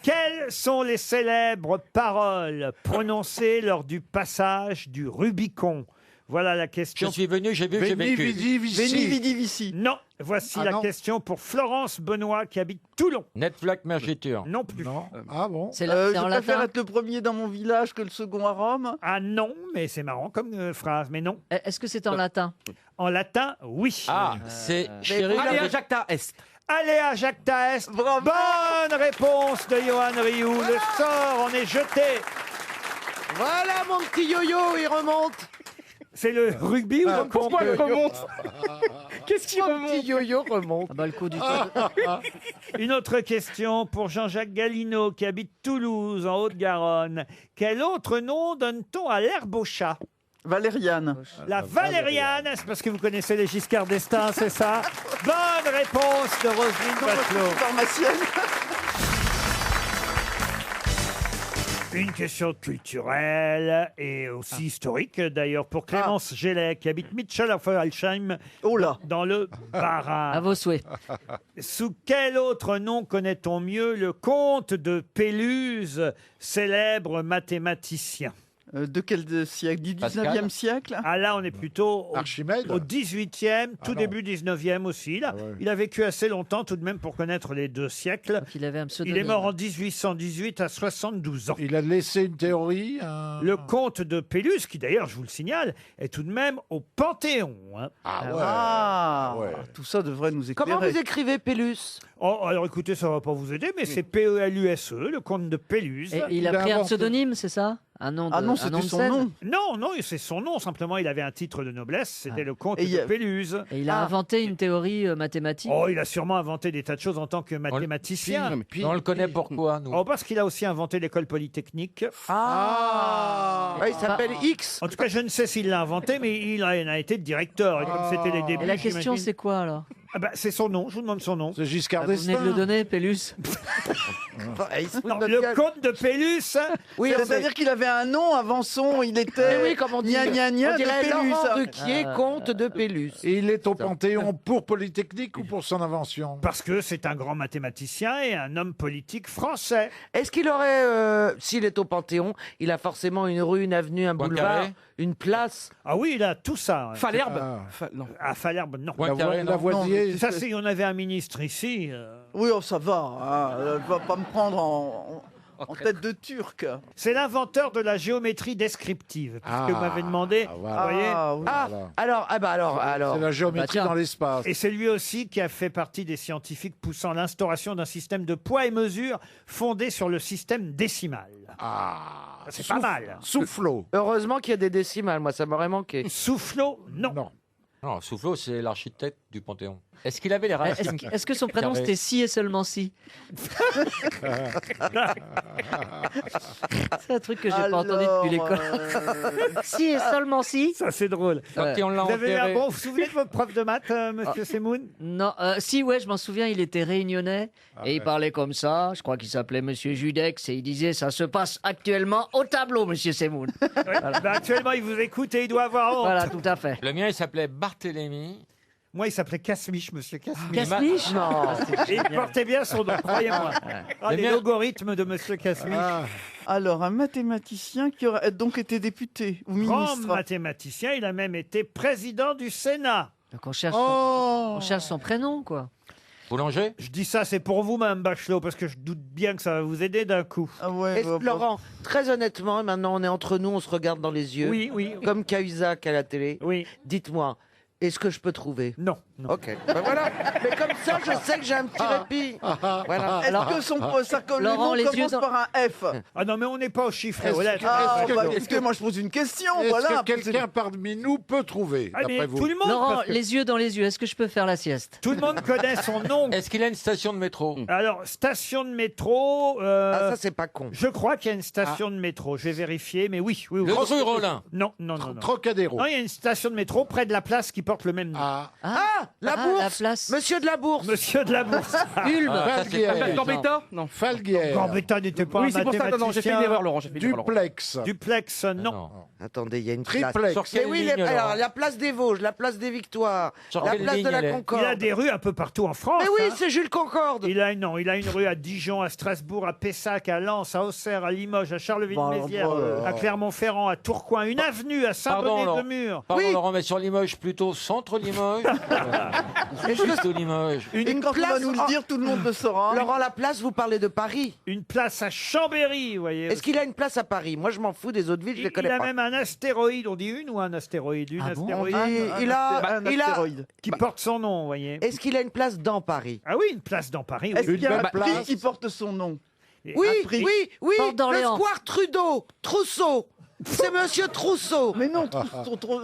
Quelles sont les célèbres paroles prononcées lors du passage du Rubicon? Voilà la Je question. suis venu, j'ai vu, j'ai Veni, vécu. vidi, Veni, vici. vidi, vici. Non, voici Ah la non. question pour Florence Benoît qui habite Toulon. Netflix Mergiture. Non plus. Non. Ah bon. C'est Je en préfère latin. être le premier dans mon village que le second à Rome. Ah non, mais c'est marrant comme phrase, mais non. Est-ce que c'est en latin? En latin, oui. Ah, c'est chérie. Allez, à Jacta Est. Allez à Jacques Taest. Bonne réponse de Johan Rioux. Le sort en est jeté. Voilà mon petit yo-yo, il remonte. C'est le rugby ou le compte? Pourquoi elle remonte Qu'est-ce qui Mon remonte petit yo-yo remonte. Ah bah le coup du Une autre question pour Jean-Jacques Gallineau qui habite Toulouse en Haute-Garonne. Quel autre nom donne-t-on à l'herbe au chat? Valériane. La valériane, c'est parce que vous connaissez les Giscard d'Estaing, c'est ça? Bonne réponse de Roselyne Bachelot. Pharmacienne. Une question culturelle et aussi historique d'ailleurs pour Clémence Gélec qui habite Mitchell-Alsheim Oh là. dans le À Bas-Rhin. vos souhaits. Sous quel autre nom connaît-on mieux le comte de Péluse, célèbre mathématicien? De quel siècle? Du Pascal. 19e siècle? Ah là, on est plutôt Archimède. au 18e, tout non. début 19e aussi. Là. Ah ouais. Il a vécu assez longtemps tout de même pour connaître les 2 siècles. Donc il avait un Il pseudonyme. est mort en 1818 à 72 ans. Il a laissé une théorie. Le comte de Péluse, qui d'ailleurs, je vous le signale, est tout de même au Panthéon. hein. Ah ouais. Ah, Ouais. tout ça devrait nous éclairer. Comment vous écrivez Pélus? Oh, alors écoutez, ça va pas vous aider, mais c'est P-E-L-U-S-E, le comte de Péluse. Et il Il a a pris un inventé- pseudonyme, c'est ça? Un nom de, Ah non, un c'était nom de son scène. nom. Non, non, c'est son nom. Simplement, il avait un titre de noblesse. C'était le comte Et il y de a- Péluse. Et il a inventé une théorie mathématique. Oh, il a sûrement inventé des tas de choses en tant que mathématicien. On le connaît pourquoi, nous? Oh, parce qu'il a aussi inventé l'école polytechnique. Ah, il s'appelle X. En tout cas, je ne sais s'il l'a inventé, mais il en a été directeur. Et comme c'était les débuts, Et la question, j'imagine- c'est quoi alors? Ah bah, c'est son nom. Je vous demande son nom. C'est Giscard Vous venez de le d'Estaing. donner, Pélus. Il se fout de Non, notre le gueule. comte de Pélus. Oui, C'est-à-dire qu'il avait un nom avant son, il était Mais oui, comme on dit. gna gna gna On de dirait Pélus. Laurent Ruquier, comte de Pélus. Et il est au Panthéon pour Polytechnique ou pour son invention? Parce que c'est un grand mathématicien et un homme politique français. Est-ce qu'il aurait, s'il est au Panthéon, il a forcément une rue, une avenue, un Poincaré. boulevard, une place? Ah oui, il a tout ça. Falherbe. Ah. Non. À Falherbe, non. Poincaré, non. Lavoisier. Ça, si on avait un ministre ici. Oui, oh, ça va. Hein. Elle va pas me prendre en tête de turc. C'est l'inventeur de la géométrie descriptive. Puisque vous m'avez demandé. voilà. Vous voyez. Ah, oui. Ah, alors. C'est la géométrie tiens. dans l'espace. Et c'est lui aussi qui a fait partie des scientifiques poussant l'instauration d'un système de poids et mesure fondé sur le système décimal. Ah, C'est pas mal. Soufflot. Heureusement qu'il y a des décimales, moi ça m'aurait manqué. Soufflot, non. Non. Non, Soufflot, c'est l'architecte du Panthéon. Est-ce qu'il avait les Est-ce racines? que- est-ce que son prénom Carré. c'était Si et seulement Si? C'est un truc que j'ai pas entendu depuis l'école. Si et seulement Si? Ça, c'est drôle. Donc, on l'a Vous avez eu un enterré. bon. Vous vous souvenez de votre prof de maths, monsieur Semoun? Non, si, ouais, je m'en souviens, il était réunionnais et il parlait comme ça. Je crois qu'il s'appelait Monsieur Judex et il disait ça se passe actuellement au tableau, Monsieur Semoun. Bah, actuellement, il vous écoute et il doit avoir honte. Voilà, tout à fait. Le mien, il s'appelait Barthélemy. Moi, il s'appelait Casmiche, monsieur Casmiche. Casmiche? Non. Et il portait bien son nom, croyez-moi. Ah, Le les mien- logarithmes de monsieur Casmiche. Alors, un mathématicien qui aurait donc été député ou Grand ministre. mathématicien, il a même été président du Sénat. Donc on cherche, Oh on cherche son prénom, quoi. Boulanger. Je dis ça, c'est pour vous, Mme Bachelot, parce que je doute bien que ça va vous aider d'un coup. Ah ouais, Est-ce- Laurent, très honnêtement, maintenant on est entre nous, on se regarde dans les yeux. Oui, oui. Comme Cahuzac à la télé. Oui. Dites-moi, est-ce que je peux trouver? Non. non. Ok, ben voilà. Mais comme ça, je sais que j'ai un petit répit. Voilà. Est-ce que son le Laurent, nom les yeux commence dans- par un F? Ah non, mais on n'est pas au chiffre et Est-ce aux lettres. Ah, Est-ce que- bah, est-ce écoutez, moi je pose une question, Est-ce voilà. que quelqu'un parmi nous peut trouver, Ah, mais d'après vous? tout le monde, Laurent, parce que les yeux dans les yeux, est-ce que je peux faire la sieste? tout le monde connaît son nom. Est-ce qu'il a une station de métro? Alors, station de métro. Ah, ça, c'est pas con. Je crois qu'il y a une station de métro. Je vais vérifier, mais oui, oui, oui. Le rue Rollin. Non, non, non, non. Trocadéro. Non, il y a une station de métro près de la place qui porte le même nom. Ah, Ah, la Ah, bourse. la place. Monsieur de la bourse. Monsieur de la Bourse. Ulm. Ah, ça, c'est pas Falguière. mal. Gambetta. Non. Falguière. Gambetta n'était pas Oui, un c'est pour ça. Non, non, j'ai fait une mathématicien. erreur, Laurent. J'ai fait une erreur, Laurent. Duplex. Duplex, non. Non. Attendez, il y a une place. Triplex. Sur Mais quelle oui, ligne, alors, Laurent la place des Vosges, la place des Victoires, Sur la quelle place de ligne la elle est Concorde. Il a des rues un peu partout en France. Mais oui, hein. c'est Jules Concorde. Il a une rue à Dijon, à Strasbourg, à Pessac, à Lens, à Auxerre, à Limoges, à Charleville-Mézières, à Clermont-Ferrand, à Tourcoing, une avenue à Pardon, Saint-Bonnet-de-Mur, Pardon, Oui. Laurent, mais sur Limoges, plutôt centre Limoges. Juste au Limoges. Et Une quand on va place nous le en- dire, tout le monde le saura. Laurent Laplace, vous parlez de Paris. une place à Chambéry, vous voyez. Est-ce qu'il a une place à Paris? Moi, je m'en fous des autres villes, je les Il connais a pas. même un astéroïde, on dit une ou un astéroïde? Une Ah bon astéroïde Il a- un il a- astéroïde. qui porte son nom, vous voyez. Est-ce qu'il a une place dans Paris? Ah oui, une place dans Paris. Est-ce Oui. qu'il y a un belle prix place. qui porte son nom? Oui, Un prix. oui, Porte le d'Orléans. square Trudeau, Trousseau. C'est Monsieur Trousseau. Mais non,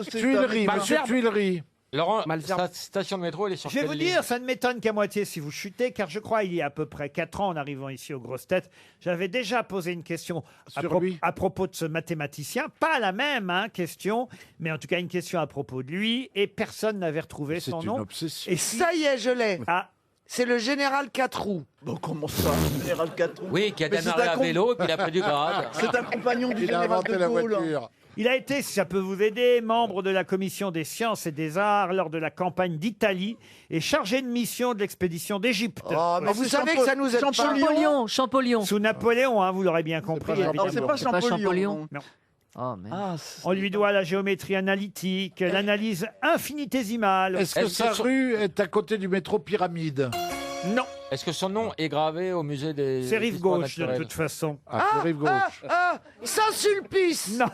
c'est Tuileries, un- monsieur Tuileries. Laurent, Malzerbe. sa station de métro, elle est sur Je vais quelle vous ligne? dire, ça ne m'étonne qu'à moitié si vous chutez, car je crois il y a à peu près 4 ans, en arrivant ici aux grosses têtes, j'avais déjà posé une question Sur lui. à propos de ce mathématicien. Pas la même question, mais en tout cas une question à propos de lui, et personne n'avait retrouvé C'est son une nom. obsession. Et si... Ça y est, je l'ai. Ah, C'est le général Quatroux. Bon, comment ça, général Catron? Oui, qui a Mais c'est démarré un à con- vélo et puis il a pris du grade. C'est un compagnon du Il a général inventé de la Gaulle. voiture. il a été, si ça peut vous aider, membre de la commission des sciences et des arts lors de la campagne d'Italie et chargé de mission de l'expédition d'Égypte. Oh, mais Vous c'est savez que ça nous aide pas. Champollion, Champollion. Sous Napoléon, vous l'aurez bien compris. pas Jean- évidemment. Non, c'est pas C'est pas Champollion. Champollion. Non. Oh, merde. Ah, On lui doit la géométrie analytique, l'analyse infinitésimale. Est-ce que Est-ce que sa son- rue est à côté du métro Pyramide? Non. Est-ce que son nom est gravé au musée des... C'est rive histoires gauche, de naturelles toute façon. Ah, c'est rive gauche. Saint-Sulpice. Non.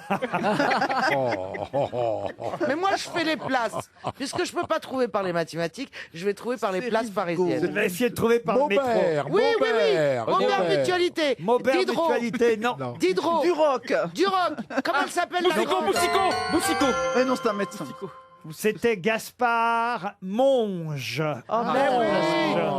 Mais moi, je fais les places. Puisque je peux pas trouver par les mathématiques, je vais trouver par les places On parisiennes. va essayer de trouver par le métro. Oui. Maubert Mutualité. Maubert Diderot. Mutualité, non. Diderot. Duroc. Comment elle s'appelle la grande Boussico. Mais non, c'est un médecin. C'était Gaspard Monge. Mais oui,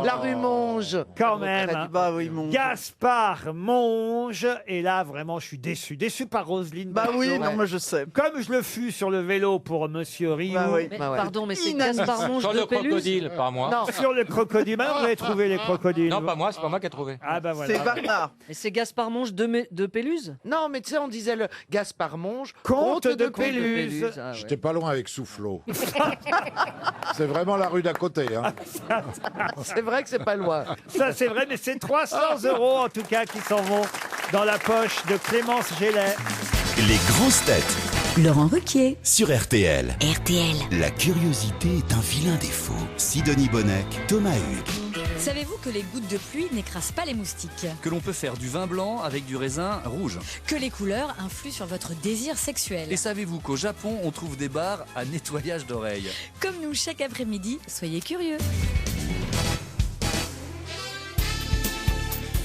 la rue Monge. Quand même. hein. Bah oui, mon. Gaspard Monge. Et là, vraiment, je suis déçu. Déçu par Roselyne Bah oui, Bachelot. non, moi je sais. Comme je le fus sur le vélo pour Monsieur Rioux. Bah oui. Mais, Bah ouais. pardon, mais c'est Inadmissible. Gaspard Monge Sur de le Péluse. crocodile, pas moi. Non. Sur le crocodile. Maintenant, vous avez trouvé les crocodiles. Non, pas moi, c'est pas moi qui ai trouvé. Ah bah voilà. C'est Bernard. Et c'est Gaspard Monge de Péluse. Non, mais tu sais, on disait le Gaspard Monge, Comte de Péluse. Péluse. Ah, ouais. J'étais pas loin avec Soufflot. C'est vraiment la rue d'à côté. Hein. C'est vrai que c'est pas loin. Ça, c'est vrai, mais c'est 300 € en tout cas qui s'en vont dans la poche de Clémence Gélet. Les grosses têtes Laurent Ruquier. sur RTL. RTL. La curiosité est un vilain défaut. Sidonie Bonnec, Thomas Hugues. Savez-vous que les gouttes de pluie n'écrasent pas les moustiques? Que l'on peut faire du vin blanc avec du raisin rouge. Que les couleurs influent sur votre désir sexuel? Et savez-vous qu'au Japon, on trouve des bars à nettoyage d'oreilles? Comme nous chaque après-midi, soyez curieux.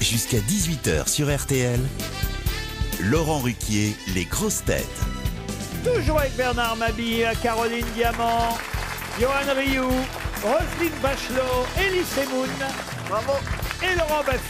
Jusqu'à 18h sur RTL. Laurent Ruquier, les grosses têtes. Toujours avec Bernard Mabille, Caroline Diamant, Johan Rioux, Roselyne Bachelot, Elie Semoun. Bravo. Et Laurent Baffy.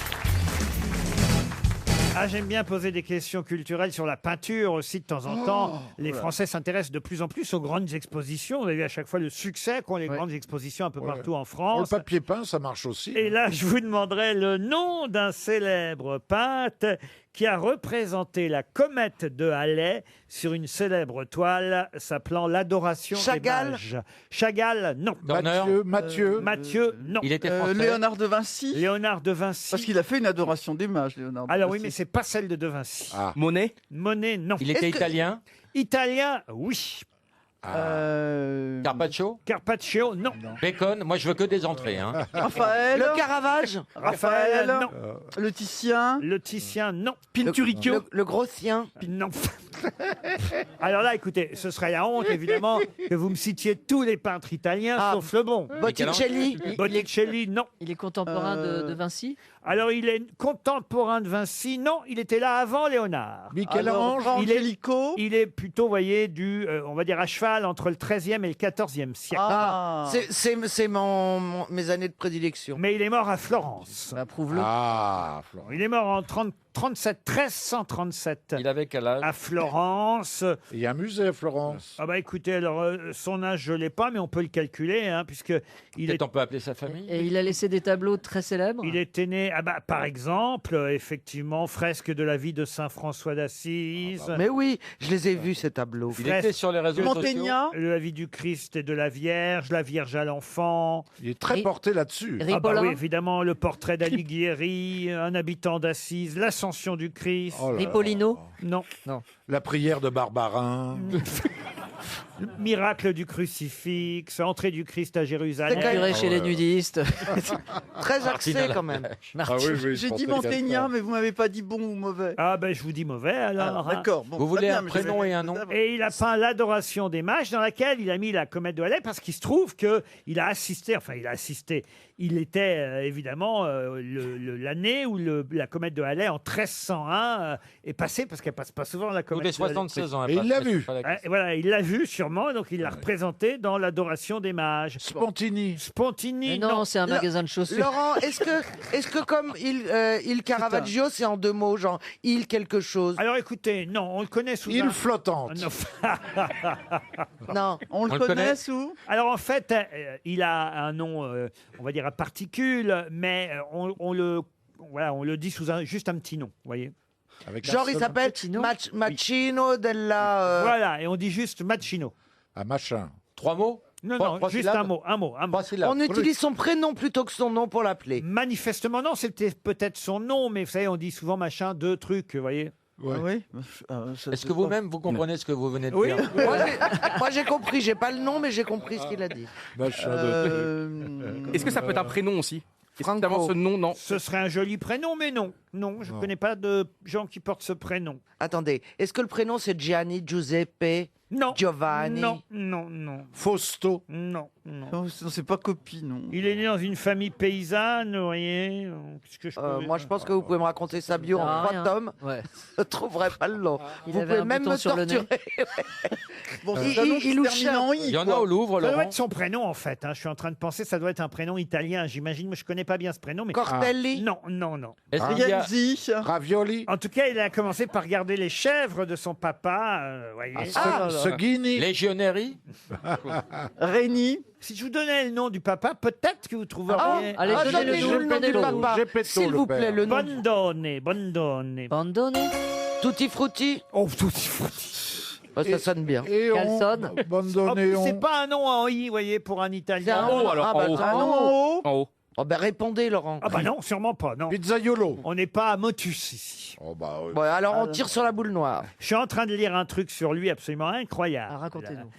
Ah, j'aime bien poser des questions culturelles sur la peinture aussi de temps en temps. Les Français s'intéressent de plus en plus aux grandes expositions. Vous avez vu à chaque fois le succès qu'ont les grandes expositions un peu partout en Pour le France. papier peint, ça marche aussi. Et là, je vous demanderai le nom d'un célèbre peintre qui a représenté la comète de Halley sur une célèbre toile s'appelant l'Adoration Chagall. des mages. Chagall, non. Mathieu, non. Il était français. Léonard de Vinci. Léonard de Vinci. Parce qu'il a fait une adoration des mages, Léonard de Alors Vinci. oui, mais c'est pas celle de Vinci. Monet. Monet, non. Il était italien. Italien, oui. Carpaccio. Carpaccio, non. Bacon. Moi, je veux que des entrées. Hein. Raphaël. Le Caravage. Raphaël, non. Le Titien. Le Titien, non. Pinturicchio. Le gros sien. Non. Alors là, écoutez, ce serait la honte, évidemment, que vous me citiez tous les peintres italiens, sauf le bon. Botticelli. Botticelli, non. Il est contemporain de Vinci. Alors, il est contemporain de Vinci. Non, il était là avant Léonard. Michel-Ange. Il est plutôt, vous voyez, on va dire à cheval entre le 13e et le 14e siècle. Ah, c'est mes années de prédilection. Mais il est mort à Florence. Approuve-le. Ah, Florent. Il est mort en 1337. Il avait quel âge? À Florence. Il y a un musée à Florence. Ah bah écoutez, alors son âge je l'ai pas, mais on peut le calculer, hein, puisque on peut appeler sa famille. Et il a laissé des tableaux très célèbres. Il était né, par exemple, effectivement, fresque de la vie de Saint François d'Assise. Mais oui, je les ai vus ces tableaux. Il était sur les réseaux sociaux. De la vie du Christ et de la Vierge, la Vierge à l'enfant. Il est très porté là-dessus. Ah bah oui, évidemment, le portrait d'Alighieri, un habitant d'Assise, l'Ascension du Christ. Oh là là. Ripolino. Non. La prière de Barbarin. Le miracle du crucifix, entrée du Christ à Jérusalem. Curé chez les nudistes. Très axé quand même. J'ai dit Montégnard, mais vous m'avez pas dit bon ou mauvais. Ah ben je vous dis mauvais alors. D'accord. Bon, Vous très voulez bien, un mais prénom et un nom? Et il a peint l'Adoration des mages dans laquelle il a mis la comète de Halley parce qu'il se trouve que il a assisté, il était évidemment l'année où la comète de Halley en 1301 est passée parce qu'elle passe pas souvent la comète. Tous les 76 ans. Et il l'a vu. Et voilà, il l'a vu sûrement, donc il l'a représenté dans l'Adoration des mages. Spontini. Mais non, c'est un magasin de chaussures. Laurent, est-ce que comme il Caravaggio, c'est en deux mots, genre il quelque chose? Alors écoutez, non, on le connaît sous Île flottante. Non. On le connaît sous? Alors en fait, il a un nom, on va dire à particules, mais on le dit sous juste un petit nom, vous voyez. Genre il s'appelle Machino della... Voilà, et on dit juste Machino. Un machin. 3 mots? Non, Trois juste syllabes? un mot. On utilise son prénom plutôt que son nom pour l'appeler. Manifestement non, c'était peut-être son nom, mais vous savez, on dit souvent machin, deux trucs, vous voyez. Ouais. Oui. Est-ce que vous-même, vous comprenez ce que vous venez de Oui. dire? Moi j'ai compris, j'ai pas le nom, mais j'ai compris ce qu'il a dit. Est-ce que ça peut être un prénom aussi? Évidemment, ce nom, non. Ce serait un joli prénom, mais non. Non, je ne connais pas de gens qui portent ce prénom. Attendez, est-ce que le prénom c'est Gianni, Giuseppe, Non. Giovanni? Non. Fausto. Non. Non, c'est pas copie, non. Il est né dans une famille paysanne, vous voyez. Qu'est-ce que je peux Moi, je pense que vous pouvez me raconter sa bio en 3 tomes. Ouais. Je ne trouverai pas le nom. Il Vous avait pouvez un même bouton me sur le nez. torturer. Bon, Il- c'est un nom il qui se nous termine cherche. en I, Il y en quoi. a au Louvre, Ça doit Laurent. être son prénom en fait. Je suis en train de penser, ça doit être un prénom italien, j'imagine, mais je connais pas bien ce prénom. Mais... Cortelli? Non. Est-ce qu'il y a... Rienzi. Ravioli. En tout cas, il a commencé par garder les chèvres de son papa. Voyez. Seguini. Légionnaire? Réni. Si je vous donnais le nom du papa, peut-être que vous trouveriez. Allez, donnez-le nous, nom du papa. Gepetto, S'il le vous père. plaît, le nom. Bondone. Bandone. Tutti frutti. Oh, tutti frutti. Ça sonne bien. Et Calzone. Oh, Bondoneon. c'est pas un nom en i, vous voyez, pour un C'est italien. un En haut, nom. alors, Ah, bah, en haut. c'est un Un nom. nom en haut. En haut. Oh, ben répondez, Laurent. Ah bah non, sûrement pas, non. Pizzaiolo. On n'est pas à Motus ici. Oh bah oui. Bon, alors on tire sur la boule noire. Je suis en train de lire un truc sur lui absolument incroyable. Racontez-nous.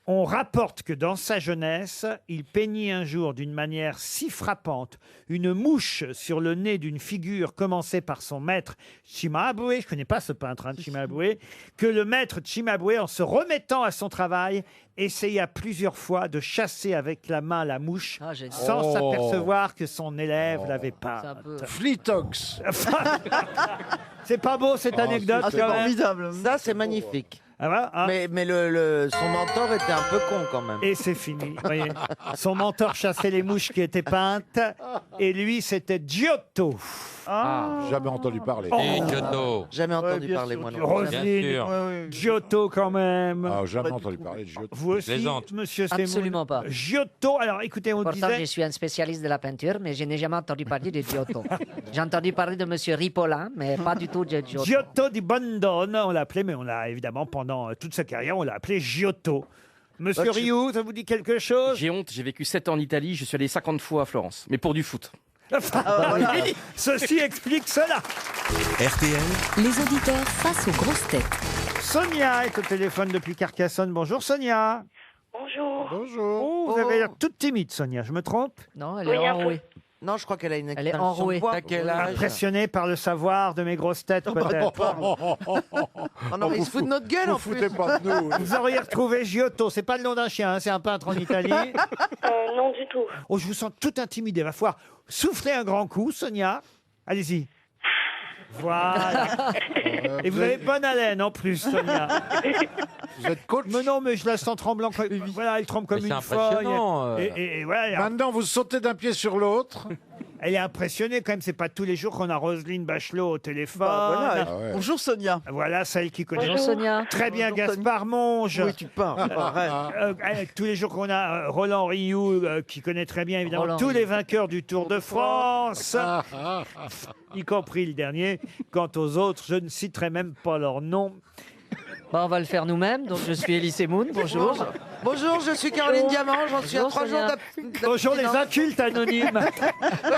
On rapporte que dans sa jeunesse, il peignit un jour d'une manière si frappante une mouche sur le nez d'une figure commencée par son maître Cimabue, je ne connais pas ce peintre, Cimabue, que le maître Cimabue, en se remettant à son travail, essaya plusieurs fois de chasser avec la main la mouche sans Oh. s'apercevoir que son élève l'avait pas. C'est un peu... Flitox. C'est pas beau cette anecdote Ah, c'est quand même. formidable. Ça, c'est magnifique. Ah, voilà, hein. Mais son mentor était un peu con quand même. Et c'est fini. vous voyez. Son mentor chassait les mouches qui étaient peintes. Et lui, c'était Giotto. Jamais entendu parler. Et Giotto. Jamais entendu bien parler, sûr, moi non. Bien Roselyne, sûr. Giotto quand même. Ah, jamais entendu parler de Giotto. Vous aussi, Plaisante. monsieur Semoun. Absolument pas. Giotto, alors écoutez, on Pourtant, disait... je suis un spécialiste de la peinture, mais je n'ai jamais entendu parler de Giotto. J'ai entendu parler de monsieur Ripollin, mais pas du tout de Giotto. Giotto di Bondone, on l'appelait, mais on l'a évidemment, pendant toute sa carrière, on l'a appelé Giotto. Monsieur Rioux, ça vous dit quelque chose? J'ai honte, j'ai vécu 7 ans en Italie, je suis allé 50 fois à Florence, mais pour du foot. Ceci explique cela. RTL, Les auditeurs face aux grosses têtes. Sonia est au téléphone depuis Carcassonne. Bonjour Sonia. Bonjour. Bonjour. Oh, vous avez l'air toute timide, Sonia, je me trompe? Non, elle Oui, est un peu. enrouée. Non, je crois qu'elle a une Elle est extinction enrouée. de voix. À quel âge? Impressionné par le savoir de mes grosses têtes, peut-être. Oh non, mais il se fout de notre gueule en Vous plus. foutez pas de nous. Vous auriez retrouvé Giotto. C'est pas le nom d'un chien, hein, c'est un peintre en Italie. Non, du tout. Oh, je vous sens tout intimidé. Va falloir souffler un grand coup, Sonia. Allez-y. Voilà. Et vous avez bonne haleine en plus, Sonia. Vous êtes coach. Mais non, mais je la sens tremblant. Voilà, elle tremble comme Mais c'est une folle. impressionnant, Et voilà, Maintenant, vous sautez d'un pied sur l'autre. elle est impressionnée quand même. C'est pas tous les jours qu'on a Roselyne Bachelot au téléphone. Voilà. Ah ouais. Bonjour Sonia. Voilà, celle qui connaît Bonjour Sonia. très bien Bonjour, Gaspard Monge. Oui, tu parles. Arrête. Tous les jours qu'on a Roland Rioux, qui connaît très bien évidemment Roland tous Rioux. les vainqueurs du Tour de France, y compris le dernier. Quant aux autres, je ne citerai même pas leur nom. Bon, on va le faire nous-mêmes. Donc, je suis Elie Semoun. Bonjour. Bonjour, je suis Caroline Diamant, j'en suis à Bonjour, 3 jours Sonia. Bonjour les incultes anonymes.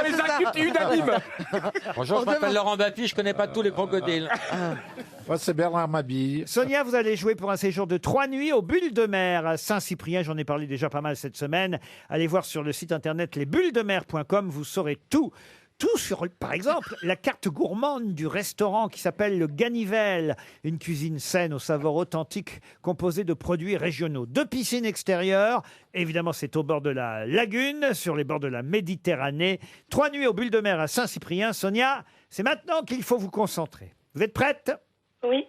Les incultes unanimes. Bonjour, je m'appelle Laurent Baffy, je connais pas tous les crocodiles. Moi, c'est Bernard Mabille. Sonia, vous allez jouer pour un séjour de 3 nuits aux Bulles de Mer à Saint-Cyprien. J'en ai parlé déjà pas mal cette semaine. Allez voir sur le site internet lesbullesdemer.com, vous saurez tout. Tout sur, par exemple, la carte gourmande du restaurant qui s'appelle le Ganivelle, une cuisine saine aux saveurs authentiques composée de produits régionaux. 2 piscines extérieures, évidemment c'est au bord de la lagune, sur les bords de la Méditerranée. 3 nuits aux Bulles de Mer à Saint-Cyprien. Sonia, c'est maintenant qu'il faut vous concentrer. Vous êtes prête ? Oui.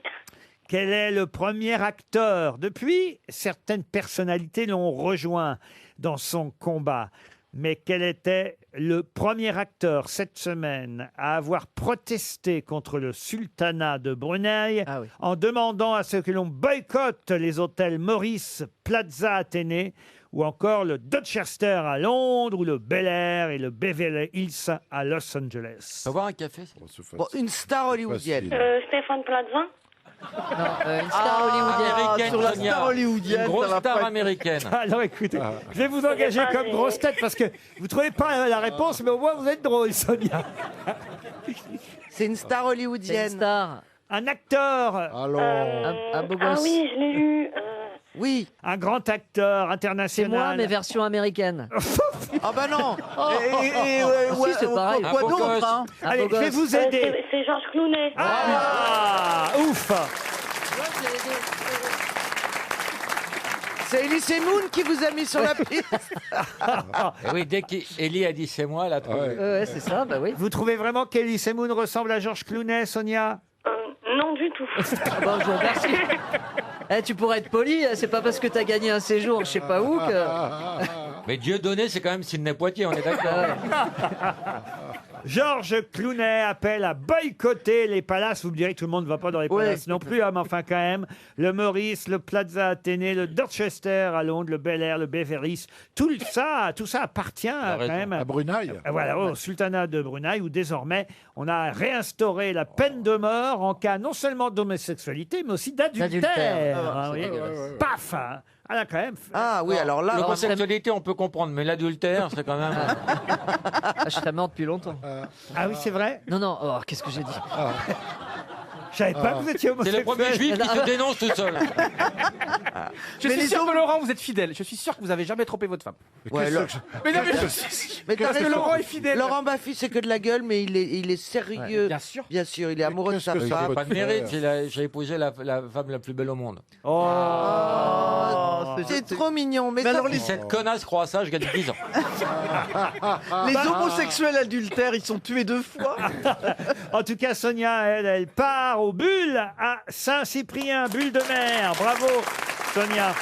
Quel est le premier acteur? Depuis, certaines personnalités l'ont rejoint dans son combat. Mais quel était le premier acteur cette semaine à avoir protesté contre le sultanat de Brunei en demandant à ce que l'on boycotte les hôtels Maurice, Plaza Athénée ou encore le Dorchester à Londres ou le Bel Air et le Beverly Hills à Los Angeles? Faut boire un café. Bon, une star hollywoodienne. Stéphane Plaza. Une star hollywoodienne. Sur la Sonia. star hollywoodienne. Une grosse ça va star pas être- américaine. Alors écoutez, je vais vous engager comme grosse tête parce que vous ne trouvez pas la réponse, mais au moins vous êtes drôle, Sonia. C'est une star C'est une hollywoodienne. star. Un acteur. Alors. Un beau Ah gosse. oui, je l'ai eu. Oui. Un grand acteur C'est international. moi, mais version américaine. Ah bah non. Ah, si, c'est pareil. Quoi d'autre, hein? Allez, je vais vous Euh, aider. c'est Georges Clooney. Ah, ouf. C'est Elise Moon qui vous a mis sur la piste. Et oui, dès qu'Elie a dit c'est moi, elle a trouvé. Ouais, c'est ça, bah oui. Vous trouvez vraiment qu'Elie Semoun ressemble à Georges Clooney, Sonia? Non du tout. Ah bon, je vous remercie. Eh, tu pourrais être poli, c'est pas parce que t'as gagné un séjour, je sais pas où que. Mais Dieudonné, c'est quand même Sidney Poitier, on est d'accord. Georges Clooney appelle à boycotter les palaces. Vous me direz que tout le monde ne va pas dans les palaces non plus, hein, mais enfin quand même. Le Meurice, le Plaza Athénée, le Dorchester à Londres, le Bel Air, le Beveris, tout ça appartient quand même À Brunei. voilà, au sultanat de Brunei, où désormais on a réinstauré la peine de mort en cas non seulement d'homosexualité, mais aussi d'adultère. Ah, oui. Paf hein. Ah là, quand même. Ah oui, alors là. L'homosexualité, on peut comprendre, mais l'adultère, c'est quand même. Ah, je serais mort depuis longtemps. Ah oui, c'est vrai. Non, non, oh, qu'est-ce que j'ai dit? Je savais pas que vous étiez C'est homosexuel. le premier juif qui se dénonce tout seul. Je suis sûr que Laurent, vous êtes fidèle. Je suis sûr que vous avez jamais trompé votre femme. Ouais, Mais non, mais Mais t'as parce que raison. Laurent est fidèle. Laurent Baffy, c'est que de la gueule, mais il est sérieux. Bien sûr. Bien sûr, il est amoureux de sa qu'est-ce que femme. c'est Pas de mérite, j'ai épousé la femme la plus belle au monde. Oh. C'est trop mignon. Mais Mais ça, alors, Si cette connasse croit ça, je gagne 10 ans. Les homosexuels adultères, ils sont tués 2 fois. En tout cas, Sonia, elle part au Bulle à Saint-Cyprien, Bulle de mer. Bravo, Sonia.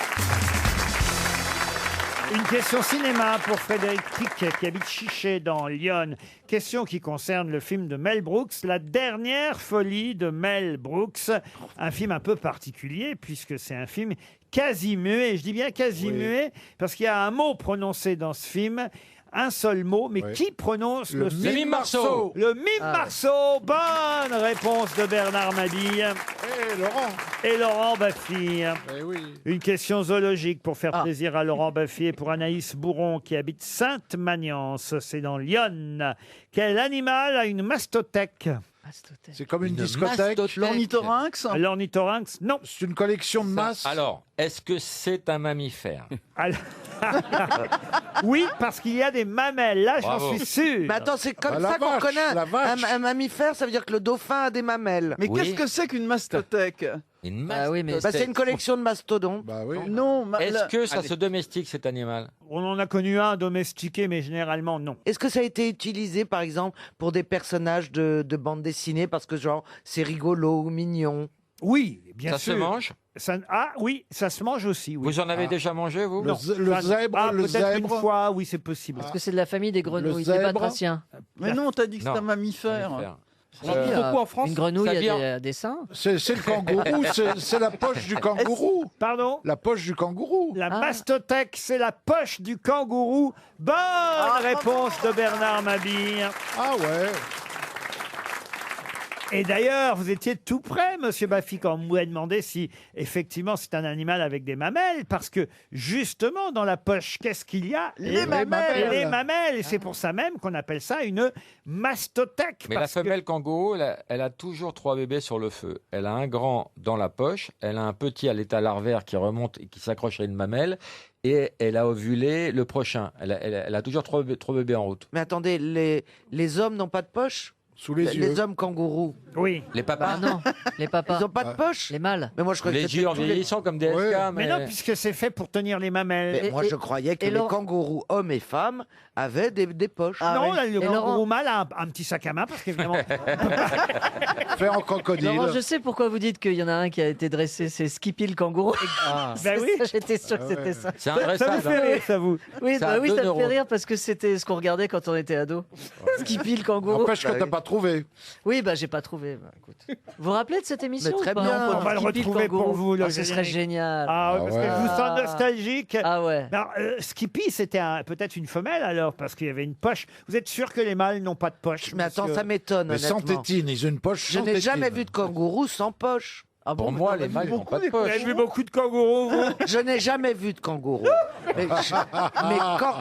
Une question cinéma pour Frédéric Pic, qui habite Chiché dans Lyon. Question qui concerne le film de Mel Brooks, La dernière folie de Mel Brooks. Un film un peu particulier, puisque c'est un film quasi muet. Je dis bien quasi muet, parce qu'il y a un mot prononcé dans ce film. Un seul mot, mais qui prononce le Mime Marceau. Le Mime Marceau. Bonne réponse de Bernard Mabille. Laurent. Et Laurent Baffy. Oui. Une question zoologique pour faire plaisir à Laurent Baffy et pour Anaïs Bourron qui habite Sainte-Magnance, c'est dans Lyon. Quel animal a une mastothèque? C'est comme une discothèque. L'ornithorynx. L'ornithorynx, non. C'est une collection de masses. Alors, est-ce que c'est un mammifère? Oui, parce qu'il y a des mamelles, là j'en Bravo. suis sûr. Mais attends, c'est comme La ça qu'on vache, connaît la vache. un mammifère, ça veut dire que le dauphin a des mamelles. Mais Oui. qu'est-ce que c'est qu'une mastothèque? Une Ah oui, mais Bah, c'est une collection de mastodontes. Bah oui. Non, Est-ce que ça se domestique cet animal? On en a connu un domestiqué, mais généralement non. Est-ce que ça a été utilisé, par exemple, pour des personnages de bande dessinée parce que, genre, c'est rigolo ou mignon? Oui, bien Ça sûr. se mange? Ah oui, ça se mange aussi. Oui. Vous en avez déjà mangé, vous? Non. Le zèbre, Ah, le peut-être une zèbre. fois, oui, c'est possible. Parce que c'est de la famille des grenouilles, Le des zèbre. batraciens. Mais non, t'as dit que Non. c'est un mammifère. Mammifère. On en trouve beaucoup en France. Une grenouille, Ça il y vient- a des seins. C'est le kangourou, c'est la poche du kangourou. Pardon? La poche du kangourou. La mastothèque, c'est la poche du kangourou. Bonne réponse de Bernard Mabille. Ah ouais. Et d'ailleurs, vous étiez tout près, Monsieur Baffy, quand vous m'avez demandé si effectivement c'est un animal avec des mamelles, parce que justement dans la poche, qu'est-ce qu'il y a? Les mamelles. Les mamelles. Et c'est pour ça même qu'on appelle ça une mastothèque. Mais la parce que- femelle kangourou, elle a toujours 3 bébés sur le feu. Elle a un grand dans la poche, elle a un petit à l'état larvaire qui remonte et qui s'accroche à une mamelle, et elle a ovulé le prochain. Elle a toujours 3 bébés en route. Mais attendez, les hommes n'ont pas de poche? Sous les yeux. Les hommes kangourous. Oui. Les papas? Ah non, les papas. Ils n'ont pas de poche? Les mâles. Mais moi, je croyais Les que c'était yeux en tous les- vieillissant comme des Ouais. SK, Mais non, puisque c'est fait pour tenir les mamelles. Mais moi, je croyais que les Laurent- kangourous, hommes et femmes, avaient des poches. Non, là, le Et Laurent- kangourou mâle a un petit sac à main, parce qu'évidemment... Fait en crocodile. Laurent, je sais pourquoi vous dites qu'il y en a un qui a été dressé, c'est Skippy le kangourou. Ben oui. J'étais sûr que c'était ça. C'est Ça vous indressable. fait rire, ça vous? Oui, Ça a bah oui, 2 ça me fait neurones. rire parce que c'était ce qu'on regardait quand on était ado. Skippy le kangourou. N'empêche que t'as pas trouvé. Oui, bah j'ai pas trouvé. Bah, écoute. Vous vous rappelez de cette émission Mais très ou pas bien. On va le Skippy retrouver kangourou. pour vous, le Ah, ce serait générique. génial. Ah, Ah parce que ouais. je vous sens Ah. nostalgique. Ah ouais. Alors, Skippy, c'était peut-être une femelle alors, parce qu'il y avait une poche. Vous êtes sûr que les mâles n'ont pas de poche? Mais attends, monsieur ça m'étonne, Mais sans honnêtement. tétine, ils ont une poche Je sans n'ai tétine. jamais vu de kangourou sans poche. Ah bon, Pour mais moi, t'en as les vu mâles n'ont beaucoup, pas de des Vous poche. avez vu beaucoup de kangourous, vous Je n'ai jamais vu de kangourou. Mais,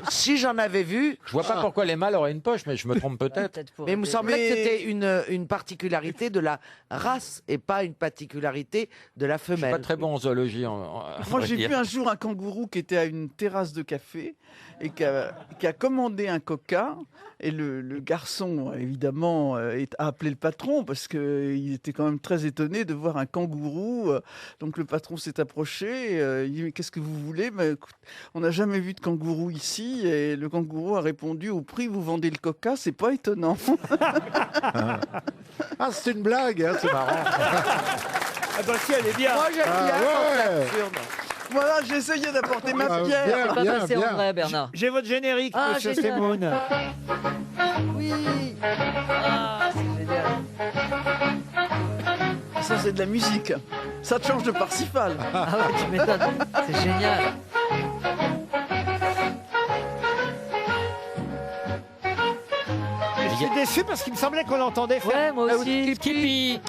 si j'en avais vu, Je vois pas pourquoi les mâles auraient une poche, mais je me trompe peut-être. mais il me semblait que c'était une particularité de la race et pas une particularité de la Je suis pas femelle. très bon en zoologie. Moi, j'ai vu un jour un kangourou qui était à une terrasse de café et qui a commandé un coca. Et le garçon, évidemment, a appelé le patron parce qu'il était quand même très étonné de voir un kangourou. Donc le patron s'est approché. Il dit, mais qu'est-ce que vous voulez? Écoute, on n'a jamais vu de kangourou ici. Et le kangourou a répondu, au prix vous vendez le coca, c'est pas étonnant. Ah, c'est une blague, hein, c'est marrant. Ah bah si, elle est bien. Moi, j'aime bien quand c'est absurde. Voilà, j'ai essayé d'apporter ma pierre. C'est pas bien, passé bien. en vrai, Bernard. J'ai votre générique, Ah, monsieur génial. Semoun. Oui. Ah, c'est génial. Ça, c'est de la musique. Ça te change de Parsifal. Ah ouais, tu m'étonnes. C'est génial. Je suis déçu parce qu'il me semblait qu'on l'entendait faire. Ouais, moi aussi. Skippy.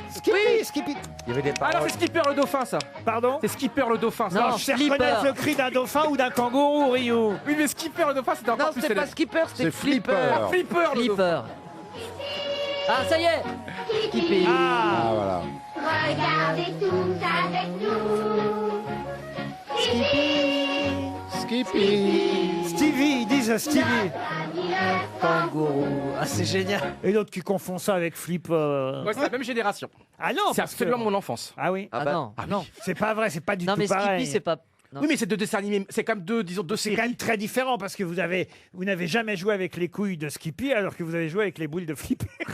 Skippy. Il y avait des Ah non, paroles. c'est Skipper le dauphin, ça. Pardon? C'est Skipper le dauphin, ça. Non, je sais reconnaître le cri d'un dauphin ou d'un kangourou, Rio. Oui, mais Skipper le dauphin, c'était encore Non, plus c'était pas célèbre. Skipper, c'était C'est Flipper. Flipper. Flipper le dauphin. Flipper. Ah, ça y est. Skippy. Ah, voilà. Regardez tous avec nous. Skippy. Stevie, ils disent Stevie. Kangourou. Ah, c'est génial. Et l'autre qui confond ça avec Flipper. Ouais, c'est la même génération. Ah non, C'est parce que... absolument mon enfance. Ah oui. Ah, non. Non, c'est pas vrai, c'est pas du Non, tout mais pareil. Skippy, c'est pas. Non. Oui, mais c'est deux dessins animés. C'est quand même deux, disons, deux C'est séries. quand même très différent parce que vous n'avez jamais joué avec les couilles de Skippy alors que vous avez joué avec les boules de Flipper. Elle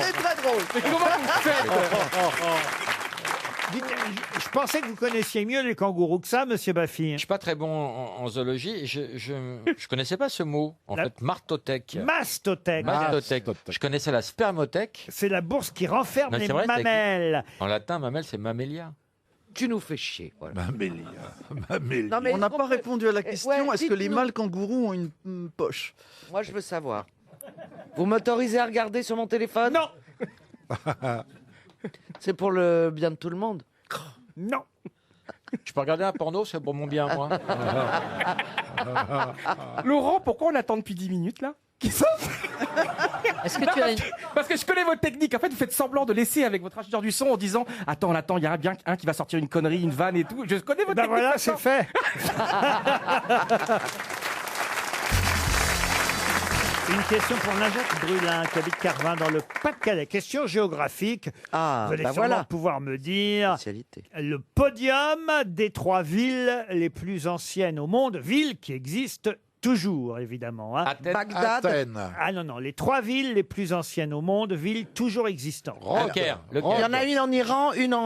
est très drôle. Mais comment vous faites Dites, je pensais que vous connaissiez mieux les kangourous que ça, monsieur Baffy. Je suis pas très bon en zoologie. Et je connaissais pas ce mot. En fait, martothèque. Mastothèque. Mastothèque. Je connaissais la spermothèque. C'est la bourse qui renferme Non, les c'est vrai, c'est écrit. mamelles. En latin, mamelle, c'est mammalia. Tu nous fais chier. Voilà. Mamélia. Non, mais On n'a pas répondu à la question. ouais, Est-ce que les dites-nous. mâles kangourous ont une poche? Moi, je veux savoir. Vous m'autorisez à regarder sur mon téléphone? Non. C'est pour le bien de tout le monde. Non. Je peux regarder un porno, c'est pour mon bien, moi. Laurent, pourquoi on attend depuis 10 minutes, là? Est-ce que tu as une... Parce que je connais votre technique. En fait, vous faites semblant de laisser avec votre ingénieur du son en disant attends, il y a bien un qui va sortir une connerie, une vanne et tout. Je connais votre Ben technique. voilà, c'est fait. Une question pour Najat Brulin, qui habite Carvin dans le Pas-de-Calais. Question géographique. Ah, Vous allez bah sûrement voilà. pouvoir me dire Spécialité. le podium des 3 villes les plus anciennes au monde, villes qui existent toujours, évidemment. hein. Athènes. Bagdad. Athènes. Ah non, non, les 3 villes les plus anciennes au monde, villes toujours existantes. Le Caire. Le Il y Caire. en a une en Iran, une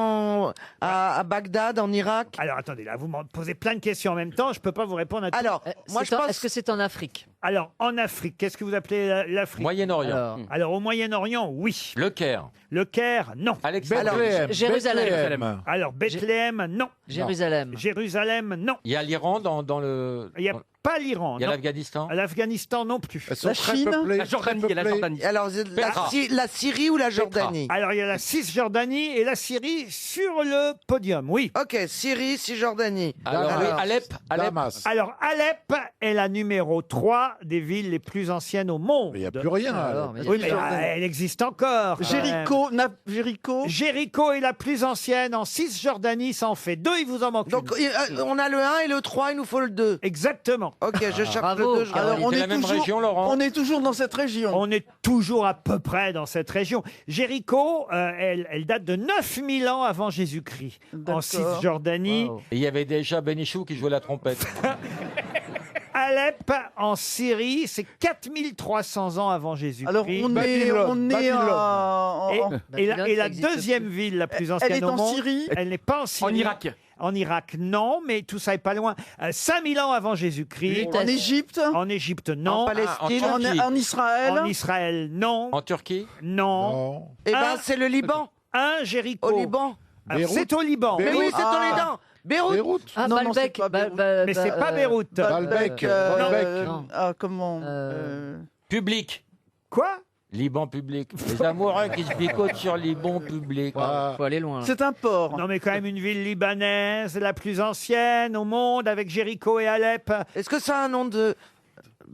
à Bagdad, en Irak. Alors attendez, là, vous me posez plein de questions en même temps, je ne peux pas vous répondre à tout. Alors, moi je pense. Est-ce que c'est en Afrique? Alors, en Afrique, qu'est-ce que vous appelez l'Afrique? Moyen-Orient. Alors, au Moyen-Orient, oui. Le Caire. Le Caire, non. Alexandrie. Bethléem. Jérusalem. Bethléem. Alors, Bethléem, non. Jérusalem. Jérusalem, non. Il y a l'Iran dans le. Il n'y a pas l'Iran, Il y a non. l'Afghanistan. L'Afghanistan non plus. Elles sont La très Chine, peuplées. La Jordanie, il y a la très peuplées. Jordanie. Alors, Petra. la Syrie ou la Jordanie? Alors, il y a la Cisjordanie et la Syrie sur le podium, oui. Ok, Syrie, Cisjordanie. Alors, oui, Alep. Damas. Alors, Alep est la numéro 3 des villes les plus anciennes au monde. Mais il n'y a plus rien. Alors, mais- Oui, mais elle existe encore. quand même. Jéricho. Jéricho est la plus ancienne en Cisjordanie, ça en fait 2, il vous en manque Donc, une. on a le 1 et le 3, il nous faut le 2. Exactement. Ok, je cherche Bravo. le 2. Alors, C'est la même région, Laurent. on est toujours dans cette région. On est toujours à peu près dans cette région. Jéricho, elle date de 9000 ans avant Jésus-Christ. En D'accord. Cisjordanie. Wow. Et il y avait déjà Benichou qui jouait la trompette. Alep, en Syrie, c'est 4300 ans avant Jésus-Christ. Alors, on est Et la Babylone, ça existe deuxième ville la plus ancienne Elle est au en monde, Syrie. elle n'est pas en Syrie. En Irak. En Irak, non, mais tout ça est pas loin. 5000 ans avant Jésus-Christ. En Égypte. En Égypte, non. En Palestine. en Turquie. En Israël. En Israël, non. En Turquie. Non. Non. Eh ben, Un- c'est le Liban. Un Jéricho. Au Liban. Alors, Beyrouth. c'est au Liban. Mais oui, c'est au Liban. Beyrouth. Beyrouth. Ah, Non, non, c'est Baalbek. pas Beyrouth. Mais c'est pas Beyrouth. Baalbek. Euh, Baalbek. non. comment Euh, Public. Quoi Liban public. Les amoureux qui se picotent sur Liban public. Faut aller loin. C'est un port. Non, mais quand même une ville libanaise, la plus ancienne au monde, avec Jéricho et Alep. Est-ce que ça a un nom de...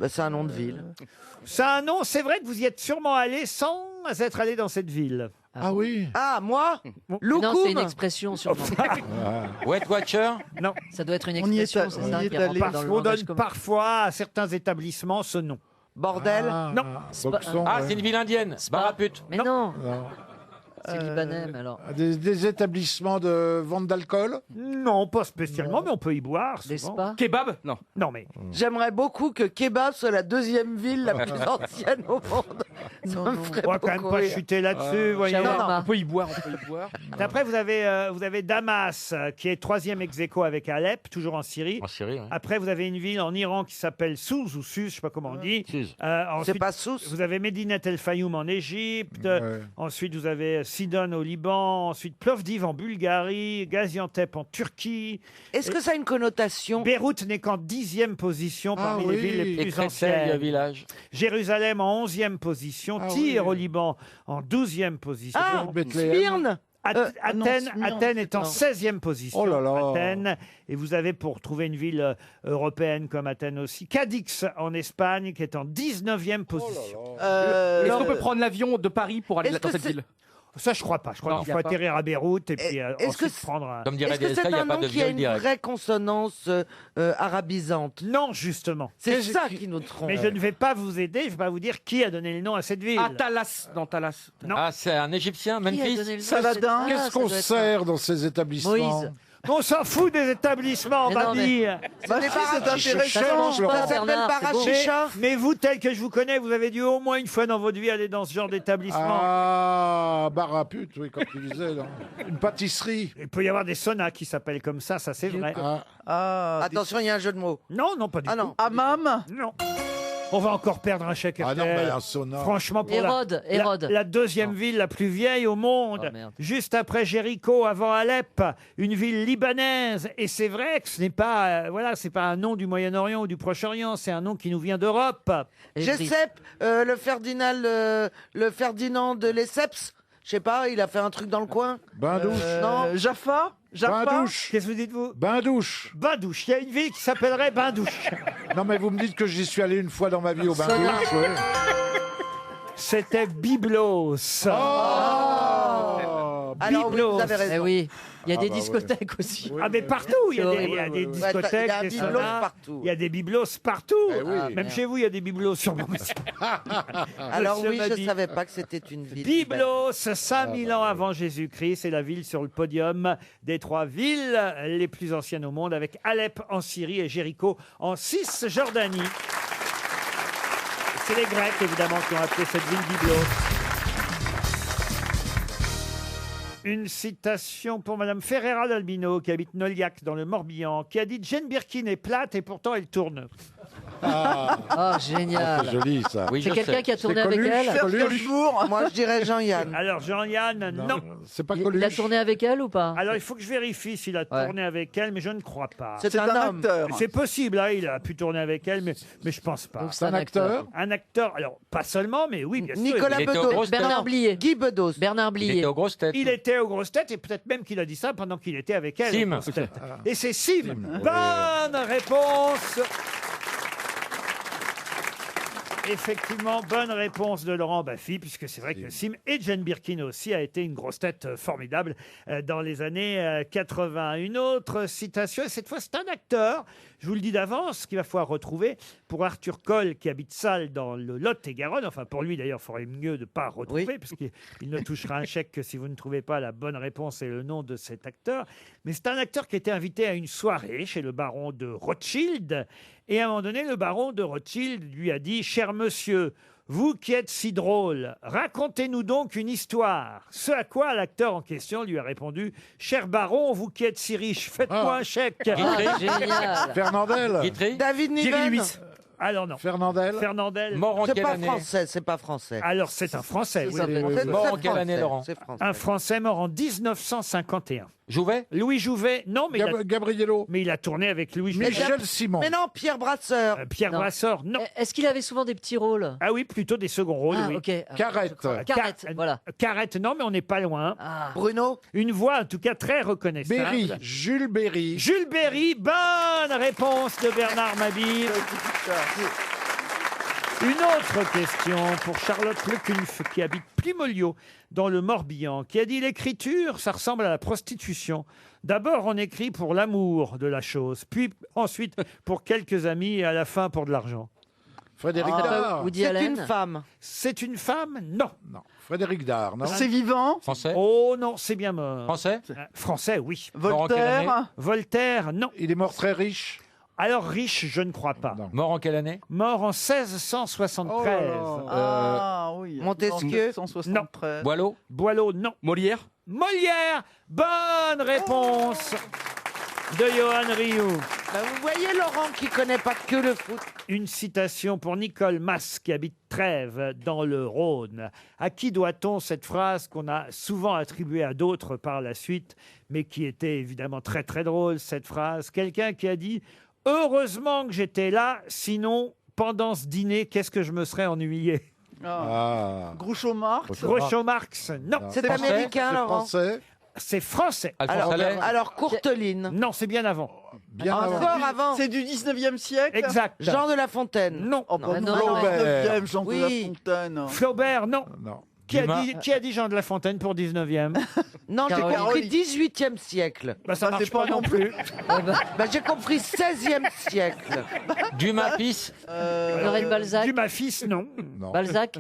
c'est un nom de ville. Ça a un nom, c'est vrai que vous y êtes sûrement allé sans être allé dans cette ville. Ah oui. Ah, moi Non, Loukoum c'est une expression sûrement. Wet Watcher. Non. Ça doit être une On y est expression, c'est allé- ça on y qui est rentre allé. dans le Parce qu'on langage donne commun. parfois à certains établissements ce nom. Bordel Non. Boxon, Ah, ouais. c'est une ville indienne. Barapute. Mais non, Non. c'est libanais, mais alors. Des établissements de vente d'alcool. Non, pas spécialement, mais on peut y boire. Des souvent. spas. Kebab? Non. Non, mais J'aimerais beaucoup que Kebab soit la deuxième ville la plus ancienne au monde. Ça me ferait on va quand même beaucoup pas rire. chuter là-dessus. vous voyez. Shawarma. On peut y boire, on peut y boire. Après, vous avez Damas, qui est troisième ex-aequo avec Alep, toujours en Syrie. En Syrie, oui. Après, vous avez une ville en Iran qui s'appelle Souz ou Sus, je sais pas comment on dit. Suse. C'est Ensuite, pas Sous. vous avez Medinat El Fayoum en Égypte. Ouais. Ensuite, vous avez Sidon au Liban. Ensuite, Plovdiv en Bulgarie. Gaziantep en Turquie. Est-ce que ça a une connotation Beyrouth n'est qu'en 10e position parmi Ah les oui. villes les Et plus Créteil, le anciennes. village. Jérusalem en 11e position. Ah Tyr oui. au Liban en 12e position. Ah, Bethléem. Smyrne Athènes, non, Athènes est en non. 16e position. Oh là là. Athènes. Et vous avez, pour trouver une ville européenne comme Athènes aussi, Cadix en Espagne, qui est en 19e position. Est-ce qu'on peut prendre l'avion de Paris pour aller Est-ce dans que cette c'est- ville? Ça, je crois pas. Je crois Non, qu'il y faut a pas. atterrir à Beyrouth et puis Est-ce que ensuite prendre un... Comme dirait Est-ce que DSK, c'est il n'y a un pas nom de qui a viol une direct. vraie consonance arabisante Non, justement. C'est ça qui nous trompe. Mais je ne vais pas vous aider, je vais pas vous dire qui a donné le nom à cette ville. Ah, Talas. Non, Talas. Non. Ah, c'est un Égyptien, Qui a Memphis. donné le nom Saladin. à cette- Qu'est-ce Ah, qu'on ça doit être sert dans ces établissements Moïse. On s'en fout des établissements, Mais non, Babi. Bah, si, c'est intéressant. Ça change pas, Ça s'appelle Bernard, c'est beau. Parachicha. Mais vous, tel que je vous connais, vous avez dû au moins une fois dans votre vie aller dans ce genre d'établissement. Ah, barapute, oui, comme tu disais. Là. Une pâtisserie. Il peut y avoir des saunas qui s'appellent comme ça c'est vrai. Ah, Ah, Attention, il y a un jeu de mots. Non, non, pas du Ah tout. non. Hammam. Non. On va encore perdre un chèque ah non, RTL. mais un sauna. Franchement, pour Hérode. la deuxième ville la plus vieille au monde, Oh, merde. juste après Jéricho, avant Alep, une ville libanaise. Et c'est vrai que ce n'est pas, c'est pas un nom du Moyen-Orient ou du Proche-Orient, c'est un nom qui nous vient d'Europe. Jessep, le Ferdinand de Lesseps. Je sais pas, il a fait un truc dans le coin. Bain douche. Non. Jaffa. Bain douche. Qu'est-ce que vous dites-vous? Bain douche. Bain douche. Il y a une ville qui s'appellerait Bain douche. Non, mais vous me dites que j'y suis allé une fois dans ma vie au bain douche. Ouais. C'était Byblos. Alors oui, vous avez Eh raison. oui, il y a Ah des bah discothèques aussi. Ah mais partout, il y a des, il y a des Ouais, discothèques, il y a un des biblos saunas, partout. il y a des biblos partout. Eh oui. Même merde. chez vous, il y a des biblos sûrement. Alors Monsieur oui, m'a je dit. savais pas que c'était une ville. Byblos, 5000 ans avant Jésus-Christ, c'est la ville sur le podium des 3 villes les plus anciennes au monde, avec Alep en Syrie et Jéricho en Cisjordanie. C'est les Grecs, évidemment, qui ont appelé cette ville Byblos. Une citation pour Madame Ferreira d'Albino, qui habite Noliac, dans le Morbihan, qui a dit « Jane Birkin est plate et pourtant elle tourne ». Ah, génial. C'est joli, ça. Oui, C'est je quelqu'un sais. qui a tourné C'est avec Coluche. elle Serge Gainsbourg. Moi, je dirais Jean-Yann. Alors Jean-Yann, non. C'est pas Il a Coluche. tourné avec elle ou pas Alors il faut que je vérifie s'il a tourné avec elle, mais je ne crois pas. C'est C'est un un homme. acteur. C'est possible, hein, il a pu tourner avec elle, mais je pense pas. Donc C'est un acteur. Un acteur, alors pas seulement, mais oui, bien sûr. Nicolas Il était aux Bedos. grosses têtes. Bernard Blier. Guy Bedos. Bernard Il Blier. était aux grosses têtes. Il était aux grosses têtes et peut-être même qu'il a dit ça pendant qu'il était avec elle. Sim. aux grosses têtes. Et c'est Sim. Bonne réponse. Effectivement, bonne réponse de Laurent Baffy, puisque c'est vrai que Sim et Jane Birkin aussi a été une grosse tête formidable dans les années 80. Une autre citation, et cette fois c'est un acteur, je vous le dis d'avance, qu'il va falloir retrouver pour Arthur Coll, qui habite Salles dans le Lot-et-Garonne. Enfin, pour lui d'ailleurs, il faudrait mieux de ne pas retrouver, puisqu'il ne touchera un chèque que si vous ne trouvez pas la bonne réponse et le nom de cet acteur. Mais c'est un acteur qui était invité à une soirée chez le baron de Rothschild. Et à un moment donné, le baron de Rothschild lui a dit « Cher monsieur, vous qui êtes si drôle, racontez-nous donc une histoire. » Ce à quoi l'acteur en question lui a répondu « Cher baron, vous qui êtes si riche, faites-moi un chèque. » Ah, génial. Fernandel. Guitry. David Thierry Niven. Lewis. Alors non. Fernandel. Fernandel. Mort en C'est quelle pas année français, c'est pas français. Alors c'est un Français. oui. Mort en quelle année, Laurent? C'est français. Un Français mort en 1951. Jouvet? Louis Jouvet, non, mais, Gabriello. mais il a tourné avec Louis Jouvet. Michel Simon. Mais non, Pierre Brasseur. Pierre Non. Brasseur, non. Est-ce qu'il avait souvent des petits rôles? Ah oui, plutôt des seconds rôles, Ah, oui. ok. Carrette. Carrette, voilà. Carrette, non, mais on n'est pas loin. Ah. Bruno. Une voix, en tout cas, très reconnaissable. Berry. Jules Berry. Jules Berry, bonne réponse de Bernard Mabille. Une autre question pour Charlotte Lecunf, qui habite Plimolio, dans le Morbihan, qui a dit « L'écriture, ça ressemble à la prostitution. D'abord, on écrit pour l'amour de la chose, puis ensuite pour quelques amis et à la fin pour de l'argent. » Frédéric Ah. Dard. Woody C'est Allen. une femme. C'est une femme? Non. Non. Frédéric Dard, non. C'est vivant. Français? Oh non, c'est bien mort. Français? Français, oui. Mort en quelle année? Voltaire. Voltaire, non. Il est mort très riche. Alors riche, je ne crois pas. Non. Mort en quelle année? Mort en 1673. Ah oui. Montesquieu. 173. Boileau? Boileau, non. Molière. Molière, bonne réponse de Johan Rioux. Ben, vous voyez Laurent qui connaît pas que le foot. Une citation pour Nicole Mas, qui habite Trèves, dans le Rhône. À qui doit-on cette phrase qu'on a souvent attribuée à d'autres par la suite, mais qui était évidemment très très drôle, cette phrase? Quelqu'un qui a dit « Heureusement que j'étais là, sinon, pendant ce dîner, qu'est-ce que je me serais ennuyé ?» Ah. Groucho Marx. Groucho Marx, non. C'est Français? américain, C'est Laurent. français. C'est français. Alphonse Allais? Alors Courteline. Non, c'est bien avant. Bien avant. Encore avant. C'est du 19e siècle. Exact. Jean de La Fontaine. Non. Oh, bah Non, non, non, 19e, Jean de Oui. La Fontaine. Flaubert, non. Non. Qui a, Dumas. dit, qui a dit Jean de La Fontaine pour 19e? Non, j'ai Caroline. compris 18e siècle. Bah, ça Bah, marche c'est pas pas non non plus. Ben, j'ai compris 16e siècle. Dumas fils? Honoré Balzac. Dumas fils, non. Non. Balzac.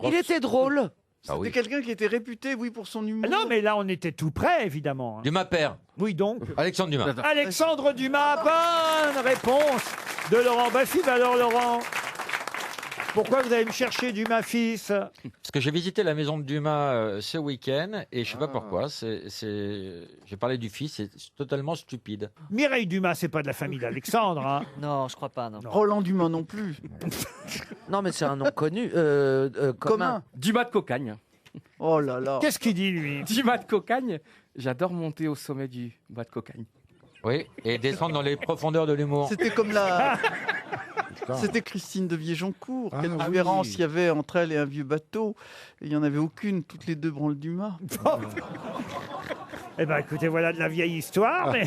Il était drôle. Ah C'était oui. quelqu'un qui était réputé, oui, pour son humour. Non, mais là, on était tout près, évidemment. hein. Dumas père? Oui, donc. Alexandre Dumas. Alexandre Dumas, bonne réponse de Laurent Baffy. Bah alors, Laurent, pourquoi vous allez me chercher Dumas fils? Parce que j'ai visité la maison de Dumas ce week-end et je sais pas pourquoi. J'ai parlé du fils, c'est totalement stupide. Mireille Dumas, c'est pas de la famille d'Alexandre. hein. Non, je crois pas, non. Roland Dumas non plus. Non, mais c'est un nom connu. Commun. Dumas de Cocagne. Oh là là. Qu'est-ce qu'il dit, lui? Dumas de Cocagne. J'adore monter au sommet du bas de Cocagne. Oui, et descendre dans les profondeurs de l'humour. C'était comme la. C'était Christine de Viejoncourt. Ah, Quelle oui. différence il y avait entre elle et un vieux bateau. Il n'y en avait aucune, toutes les deux branle Dumas. Eh ben, écoutez, voilà de la vieille histoire. Mais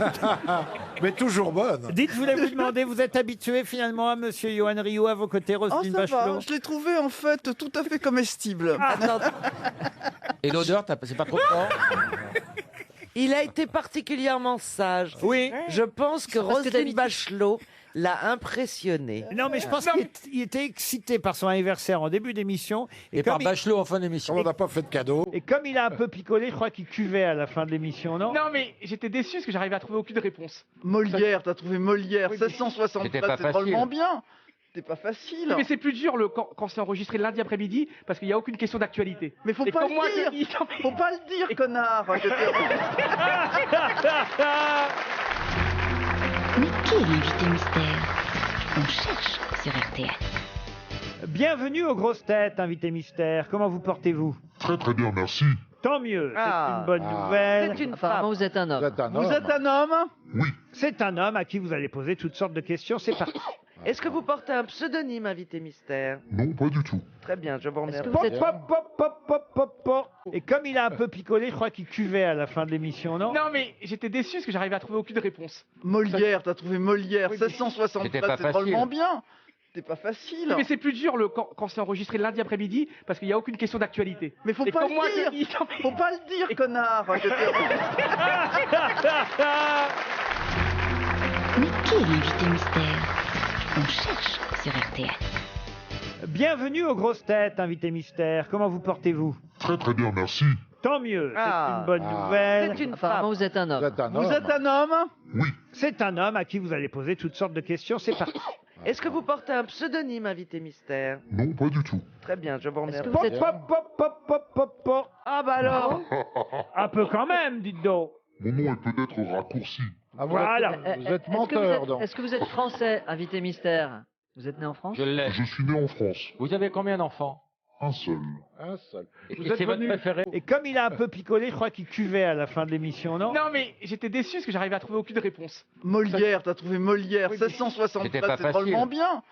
Mais toujours bonne. dites, je voulais vous demander, vous êtes habitué finalement à Monsieur Johan Rioux, à vos côtés, Oh, Roselyne ça Bachelot? va. Je l'ai trouvé en fait tout à fait comestible. Et l'odeur, c'est pas trop fort? Il a été particulièrement sage. Oui. Je pense que Parce que Roselyne d'habitude- Bachelot l'a impressionné. Non, mais je pense qu'il était excité par son anniversaire en début d'émission. Et par comme il- Bachelot en fin d'émission. On n'a pas fait de cadeau. Et comme il a un peu picolé, je crois qu'il cuvait à la fin de l'émission, non? Non, mais j'étais déçu parce que j'arrivais à trouver aucune réponse. Molière, t'as trouvé Molière, Oui, mais- 1673, C'était pas c'est facile. drôlement bien. C'était pas facile. Mais c'est plus dur quand c'est enregistré lundi après-midi parce qu'il n'y a aucune question d'actualité. Mais faut Et pas comme moi, le je dire. dis- non, mais- Faut pas le dire, connard. Mais qui est l'invité mystère? On cherche sur RTL. Bienvenue aux grosses têtes, invité mystère. Comment vous portez-vous? Très très bien, merci. Tant mieux, c'est Ah. une bonne Ah. nouvelle. C'est une Apparemment, femme. vous êtes un Vous homme. êtes un Vous homme. êtes un homme. Oui, C'est un homme à qui vous allez poser toutes sortes de questions. C'est parti. Est-ce que vous portez un pseudonyme, invité mystère? non, pas du tout. Très bien, je vous Est-ce remercie. que vous êtes... Pop. Et comme il a un peu picolé, je crois qu'il cuvait à la fin de l'émission, non? Non, mais j'étais déçu parce que j'arrivais à trouver aucune réponse. Molière, t'as trouvé Molière, Oui, mais- 1673, C'était pas c'est facile. drôlement bien. C'était pas facile. Mais c'est plus dur quand c'est enregistré lundi après-midi parce qu'il n'y a aucune question d'actualité. Mais faut Et pas comme moi, le je dire. dis- non, mais- Faut pas le dire, connard. Mais qui est l'invité mystère? On cherche sur RTL. Bienvenue aux grosses têtes, invité mystère. Comment vous portez-vous? Très très bien, merci. Tant mieux, c'est Ah. une bonne Ah. nouvelle. C'est une Apparemment, femme. vous êtes un Vous homme. êtes un Vous homme. êtes un homme. Oui, C'est un homme à qui vous allez poser toutes sortes de questions. C'est parti. Est-ce que vous portez un pseudonyme, invité mystère? non, pas du tout. Très bien, je vous Est-ce remercie. que vous êtes... Pop. Ah bah alors. Un peu quand même, dites donc. Mon nom est peut-être raccourci. Ah, vous Voilà. êtes, vous êtes Est-ce que menteur, vous donc. êtes français, invité mystère? Vous êtes né en France? Je l'ai. Je suis né en France. Vous avez combien d'enfants? Un seul. Un seul. Et Vous êtes c'est votre venu- préféré? Et comme il a un peu picolé, je crois qu'il cuvait à la fin de l'émission, non? Non, mais j'étais déçu parce que j'arrivais à trouver aucune réponse. Molière, t'as trouvé Molière, Oui, mais- 1673, C'était pas c'est facile. drôlement bien.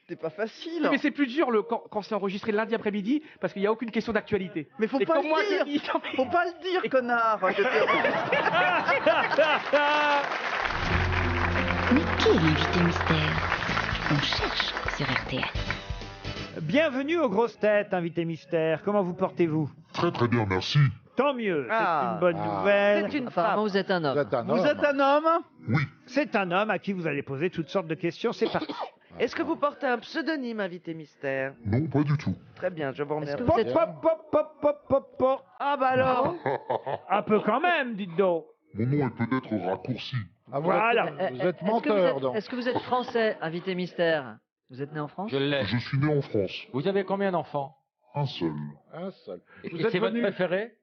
C'était pas facile. Mais c'est plus dur quand c'est enregistré lundi après-midi parce qu'il n'y a aucune question d'actualité. Mais faut Et pas comme moi, le je dire. dis- non, mais- Faut pas le dire, connard. Mais qui est l'invité mystère? On cherche sur RTL. Bienvenue aux grosses têtes, invité mystère. Comment vous portez-vous? Très très bien, merci. Tant mieux, c'est Ah. une bonne nouvelle. C'est une Apparemment, femme. vous êtes un homme. Vous êtes un Vous homme. êtes un homme? Oui. C'est un homme à qui vous allez poser toutes sortes de questions. C'est parti. Est-ce que vous portez un pseudonyme, invité mystère? Non, pas du tout. Très bien, je vous Est-ce remercie. que vous Pop, êtes... pop, pop, pop, pop, pop, pop. Ah bah alors. Un peu quand même, dites donc. Mon nom est peut-être raccourci. Ah, Voilà. Vous êtes Est-ce que menteur, vous donc. êtes, est-ce que vous êtes français, invité mystère? Vous êtes né en France? Je l'ai. Je suis né en France. Vous avez combien d'enfants? Un seul. Un seul. Et Vous êtes c'est votre venu- préféré?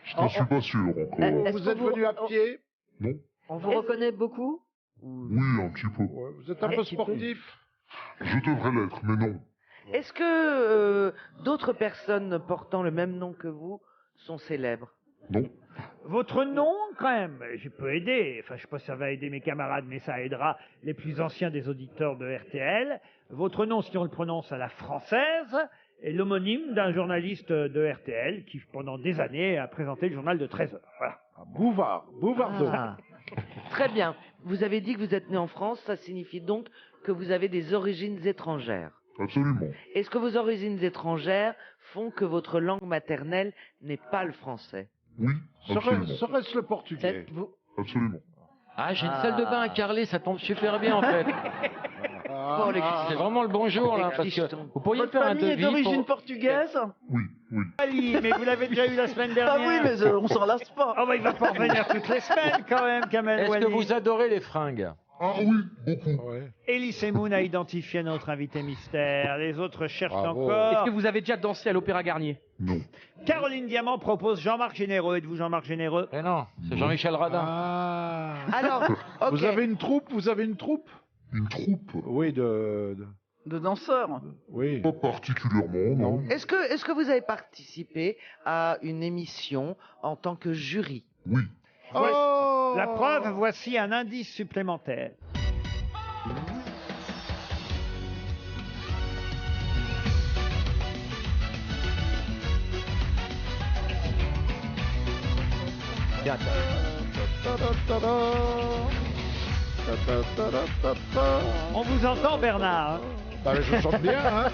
Je n'en suis pas sûr encore. Est-ce Vous qu'on êtes venu à pied? Non. On vous reconnaît beaucoup? Oui, un petit peu. Ouais, vous êtes un peu sportif? Je devrais l'être, mais non. Est-ce que d'autres personnes portant le même nom que vous sont célèbres? Non. Votre nom, quand même, je peux aider. Enfin, je sais pas si ça va aider mes camarades, mais ça aidera les plus anciens des auditeurs de RTL. Votre nom, si on le prononce à la française, est l'homonyme d'un journaliste de RTL qui, pendant des années, a présenté le journal de 13 heures. Voilà. Ah, Bouvard. Bouvardeau. Ah. Très bien. Vous avez dit que vous êtes né en France, ça signifie donc que vous avez des origines étrangères. Absolument. Est-ce que vos origines étrangères font que votre langue maternelle n'est pas le français? Oui, absolument. Serait-ce le portugais? Vous... Absolument. Ah, j'ai une salle de bain à Carlet, ça tombe super bien en fait. Oh, les C'est vraiment le bonjour là, Les parce que Christons. vous pourriez Votre faire un famille est devis d'origine pour... portugaise? Oui, oui. Ali, mais vous l'avez déjà eu la semaine Ah dernière. oui, mais on s'en lasse pas. Oh, bah, il va pas revenir toutes les semaines, quand même, Kamel Est-ce Wally. que vous adorez les fringues? Ah oui, beaucoup. Ouais. Elie Semoun a identifié notre invité mystère. Les autres cherchent Bravo. encore. Est-ce que vous avez déjà dansé à l'Opéra Garnier? Non. Caroline Diamant propose Jean-Marc Généreux. Êtes-vous Jean-Marc Généreux? Eh non, c'est Jean-Michel Radin. Ah. Alors, ok. Vous avez une troupe? Vous avez une troupe? Une troupe? Oui, De danseurs. oui. Pas particulièrement, non. Est-ce que vous avez participé à une émission en tant que jury? Oui. Oh La preuve, voici un indice supplémentaire. On vous entend, Bernard, hein? Bah, je chante bien, hein.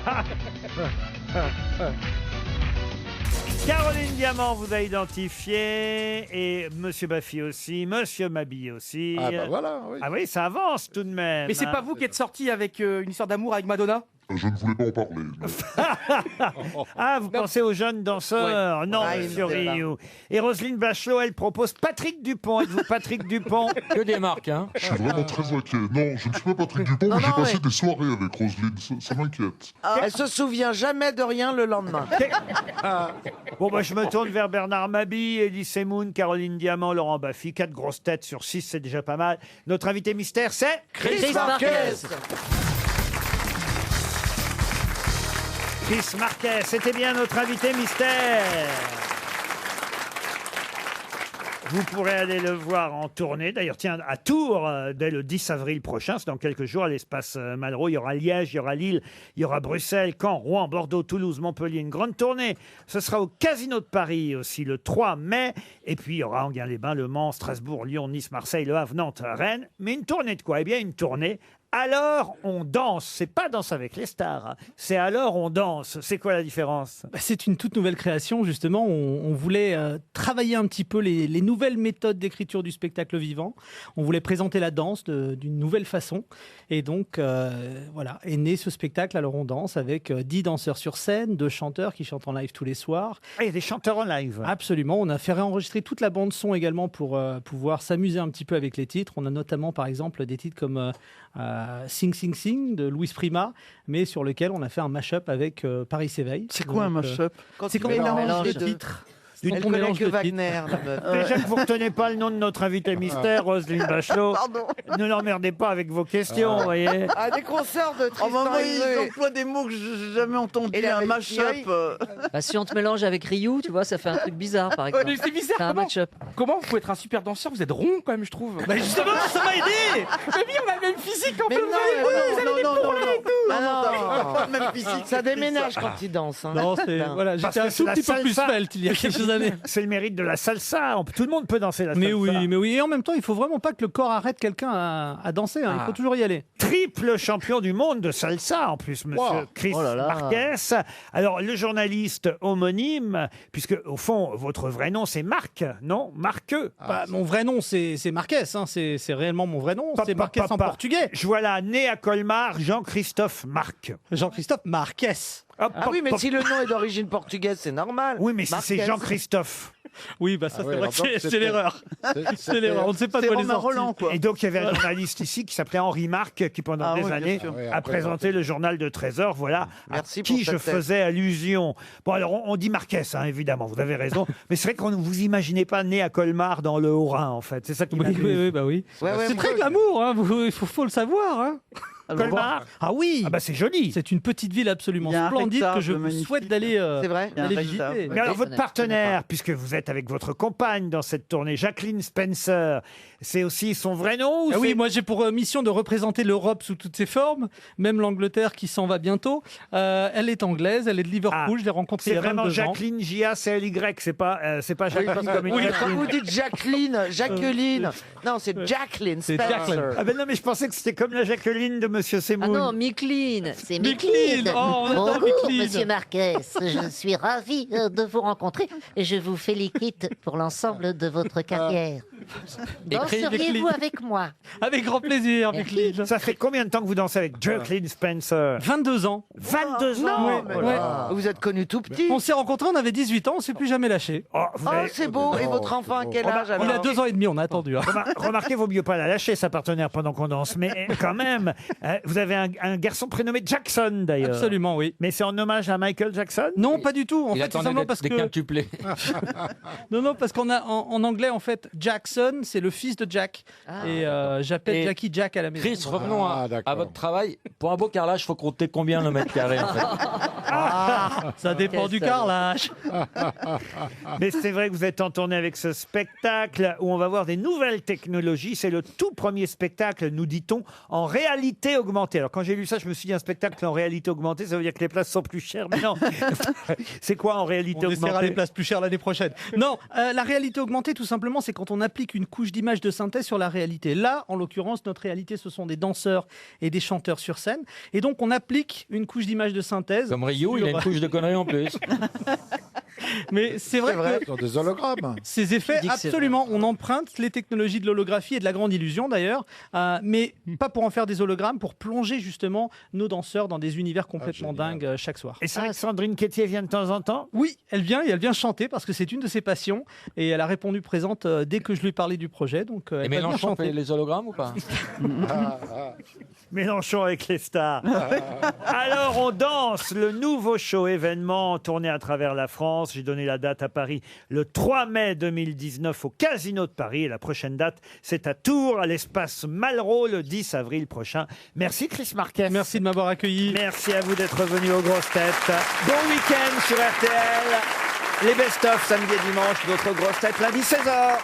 Caroline Diamant vous a identifié et Monsieur Baffy aussi, Monsieur Mabille aussi. Ah bah voilà, oui. Ah oui, ça avance tout de même. Mais c'est hein. pas vous qui êtes sorti avec une histoire d'amour avec Madonna? Je ne voulais pas en parler. non. Ah, vous pensez aux jeunes danseurs? Non, Ah, monsieur il ne sait pas. Rioux. Et Roselyne Bachelot, elle propose Patrick Dupont. Êtes-vous Patrick Dupont? Que des marques, hein. Je suis vraiment très inquiet. Non, je ne suis pas Patrick Dupont, mais j'ai passé des soirées avec Roselyne. Ça m'inquiète. Elle se souvient jamais de rien le lendemain. Bon, bah, je me tourne vers Bernard Mabille, Elie Semoun, Caroline Diamant, Laurent Baffy. 4 grosses têtes sur 6, c'est déjà pas mal. Notre invité mystère, c'est Chris Marquez. Chris Marquez. C'était bien notre invité mystère. Vous pourrez aller le voir en tournée. D'ailleurs, tiens, à Tours, dès le 10 avril prochain, c'est dans quelques jours, à l'espace Malraux. Il y aura Liège, il y aura Lille, il y aura Bruxelles, Caen, Rouen, Bordeaux, Toulouse, Montpellier. Une grande tournée. Ce sera au Casino de Paris aussi le 3 mai. Et puis, il y aura Enghien-les-Bains, Le Mans, Strasbourg, Lyon, Nice, Marseille, Le Havre, Nantes, Rennes. Mais une tournée de quoi? Eh bien, une tournée. Alors on danse, c'est pas Danse avec les stars, hein. C'est Alors on danse. C'est quoi la différence? C'est une toute nouvelle création, justement. On voulait travailler un petit peu les nouvelles méthodes d'écriture du spectacle vivant. On voulait présenter la danse d'une nouvelle façon. Et donc, voilà, est né ce spectacle Alors on danse avec 10 danseurs sur scène, 2 chanteurs qui chantent en live tous les soirs. Ah, il y a des chanteurs en live? Absolument. On a fait réenregistrer toute la bande-son également pour pouvoir s'amuser un petit peu avec les titres. On a notamment, par exemple, des titres comme Sing Sing Sing de Louis Prima, mais sur lequel on a fait un mash-up avec Paris s'éveille. C'est quoi un Donc, mash-up? C'est quand on mélange les titres. Elle ton connaît mélange que de titres. Wagner, la meuf. Déjà que vous retenez pas le nom de notre invité mystère, Roselyne Bachelot. Pardon. Ne l'emmerdez pas avec vos questions, vous voyez. Ah, des concerts de Oh, Tristan maman, Isolé. ils emploient des mots que j'ai jamais entendus. Et la Un Valkyrie. mash-up. Bah, si on te mélange avec Ryu, tu vois, ça fait un truc bizarre, par exemple. Mais c'est bizarre, C'est un comment, match-up. comment vous pouvez être un super danseur? Vous êtes rond quand même, je trouve. Bah justement, ça m'a aidé. Mais oui, on a le même physique en Mais fait. non, vous avez les non, épaules et tout. Ah non, Pas le même physique. ça déménage quand il danse. Hein. Non, c'est voilà, Parce j'étais que un tout la petit peu plus salsa- svelte il y a quelques années. C'est le mérite de la salsa. Tout le monde peut danser la Mais salsa. oui. Et en même temps, il faut vraiment pas que le corps arrête quelqu'un à danser. Hein. Il faut toujours y aller. Triple champion du monde de salsa, en plus, monsieur Wow. Chris Oh là là. Marquez. Alors, le journaliste homonyme, puisque, au fond, votre vrai nom, c'est Marc, non Marqueux. Bah, mon vrai nom, c'est Marquez. Hein. C'est réellement mon vrai nom. Pa- C'est pa- Marquez pa- en pa- portugais. Je vois là, né à Colmar, Jean-Christophe Marc. Jean-Christophe Marquez. Hop, Ah hop, oui, mais hop. si le nom est d'origine portugaise, c'est normal. Oui, mais si c'est Marquez. Jean-Christophe. Oui, bah ça, Ah c'est oui, vrai alors que donc, c'est c'était- l'erreur. C'est l'erreur. On ne sait pas de C'est quoi les Romain sorties. Roland, quoi. Et donc, il y avait un journaliste ici qui s'appelait Henri Marc, qui pendant Ah des oui, bien années sûr. Oui, a après, présenté le journal de Trésor. Voilà Merci à qui pour je cette faisais allusion. Bon, alors, on dit Marquez, hein, évidemment, vous avez raison. Mais c'est vrai qu'on ne vous imaginez pas né à Colmar, dans le Haut-Rhin, en fait. C'est ça qui m'amuse. Oui, bah oui. Ouais, ouais, C'est moi, très glamour, hein. Il faut le savoir. Hein. Colmar. Ah oui. Ah bah c'est joli. C'est une petite ville absolument Il y a un splendide que je rectable vous magnifique. souhaite d'aller C'est vrai. Il y a un d'aller rectable. visiter. Mais alors, je votre connais pas. partenaire, puisque vous êtes avec votre compagne dans cette tournée, Jacqueline Spencer, c'est aussi son vrai nom ou Ah oui, c'est- moi j'ai pour mission de représenter l'Europe sous toutes ses formes, même l'Angleterre qui s'en va bientôt. Elle est anglaise, elle est de Liverpool, je l'ai rencontrée il c'est y a vraiment 22 ans. Jacqueline J-A-C-L-Y, c'est pas Jacqueline comme une Oui, quand Jacqueline. vous dites Jacqueline, non, c'est Jacqueline C'est Spencer. Jacqueline. Ah ben non, mais je pensais que c'était comme la Jacqueline de Monsieur Ah Semoun. non, Micheline. C'est Micheline. Micheline. Oh, on adore Bonjour, Micheline. Monsieur Marquez. Je suis ravie de vous rencontrer et je vous félicite pour l'ensemble de votre carrière. Danseriez-vous avec moi? Avec grand plaisir, Merci. Micheline. Ça fait combien de temps que vous dansez avec Jacqueline Spencer? 22 ans. 22 ans. Non, Ouais, mais ouais. vous êtes connu tout petit. On s'est rencontrés, on avait 18 ans, on s'est plus jamais lâché. Oh, vous Oh, avez- c'est beau. Et votre enfant, à quel âge Il a alors 2 ans et demi, on a attendu. Hein. Remarquez, vaut mieux pas la lâcher, sa partenaire, pendant qu'on danse. Mais quand même, vous avez un garçon prénommé Jackson, d'ailleurs. Absolument, oui. Mais c'est en hommage à Michael Jackson? Non, pas du tout. En Il fait, c'est attendait simplement d'être parce que déquintuplé. non, parce qu'on a en anglais en fait Jackson, c'est le fils de Jack, et j'appelle Et Jackie Jack à la maison. Chris, revenons à d'accord. votre travail. Pour un beau carrelage, faut compter combien le mètre carré en fait? Ça dépend Quel du salaud. carrelage. Mais c'est vrai que vous êtes en tournée avec ce spectacle où on va voir des nouvelles technologies. C'est le tout premier spectacle, nous dit-on, en réalité augmentée. Alors quand j'ai lu ça, je me suis dit un spectacle en réalité augmentée, ça veut dire que les places sont plus chères. Mais non, c'est quoi en réalité On essaiera augmentée? les places plus chères l'année prochaine. Non, la réalité augmentée, tout simplement, c'est quand on applique une couche d'image de synthèse sur la réalité. Là, en l'occurrence, notre réalité, ce sont des danseurs et des chanteurs sur scène. Et donc, on applique une couche d'image de synthèse. Comme Rio, il a une couche de conneries en plus. Mais c'est vrai, Ce que sont des hologrammes. ces effets, dis que c'est absolument, on emprunte les technologies de l'holographie et de la grande illusion d'ailleurs, mais pas pour en faire des hologrammes, pour plonger justement nos danseurs dans des univers complètement dingues chaque soir. Et c'est vrai que Sandrine Quétier vient de temps en temps? Oui, elle vient et elle vient chanter parce que c'est une de ses passions et elle a répondu présente dès que je lui parlais du projet. Donc, Et elle va bien Mélenchon chanter. fait les hologrammes ou pas? Mélenchon avec les stars. Alors on danse, le nouveau show événement tourné à travers la France. J'ai donné la date à Paris le 3 mai 2019 au Casino de Paris. Et la prochaine date, c'est à Tours, à l'espace Malraux, le 10 avril prochain. Merci Chris Marquez. Merci de m'avoir accueilli. Merci à vous d'être venu aux grosses têtes. Bon week-end sur RTL. Les best-of samedi et dimanche, d'autres grosses têtes lundi 16h.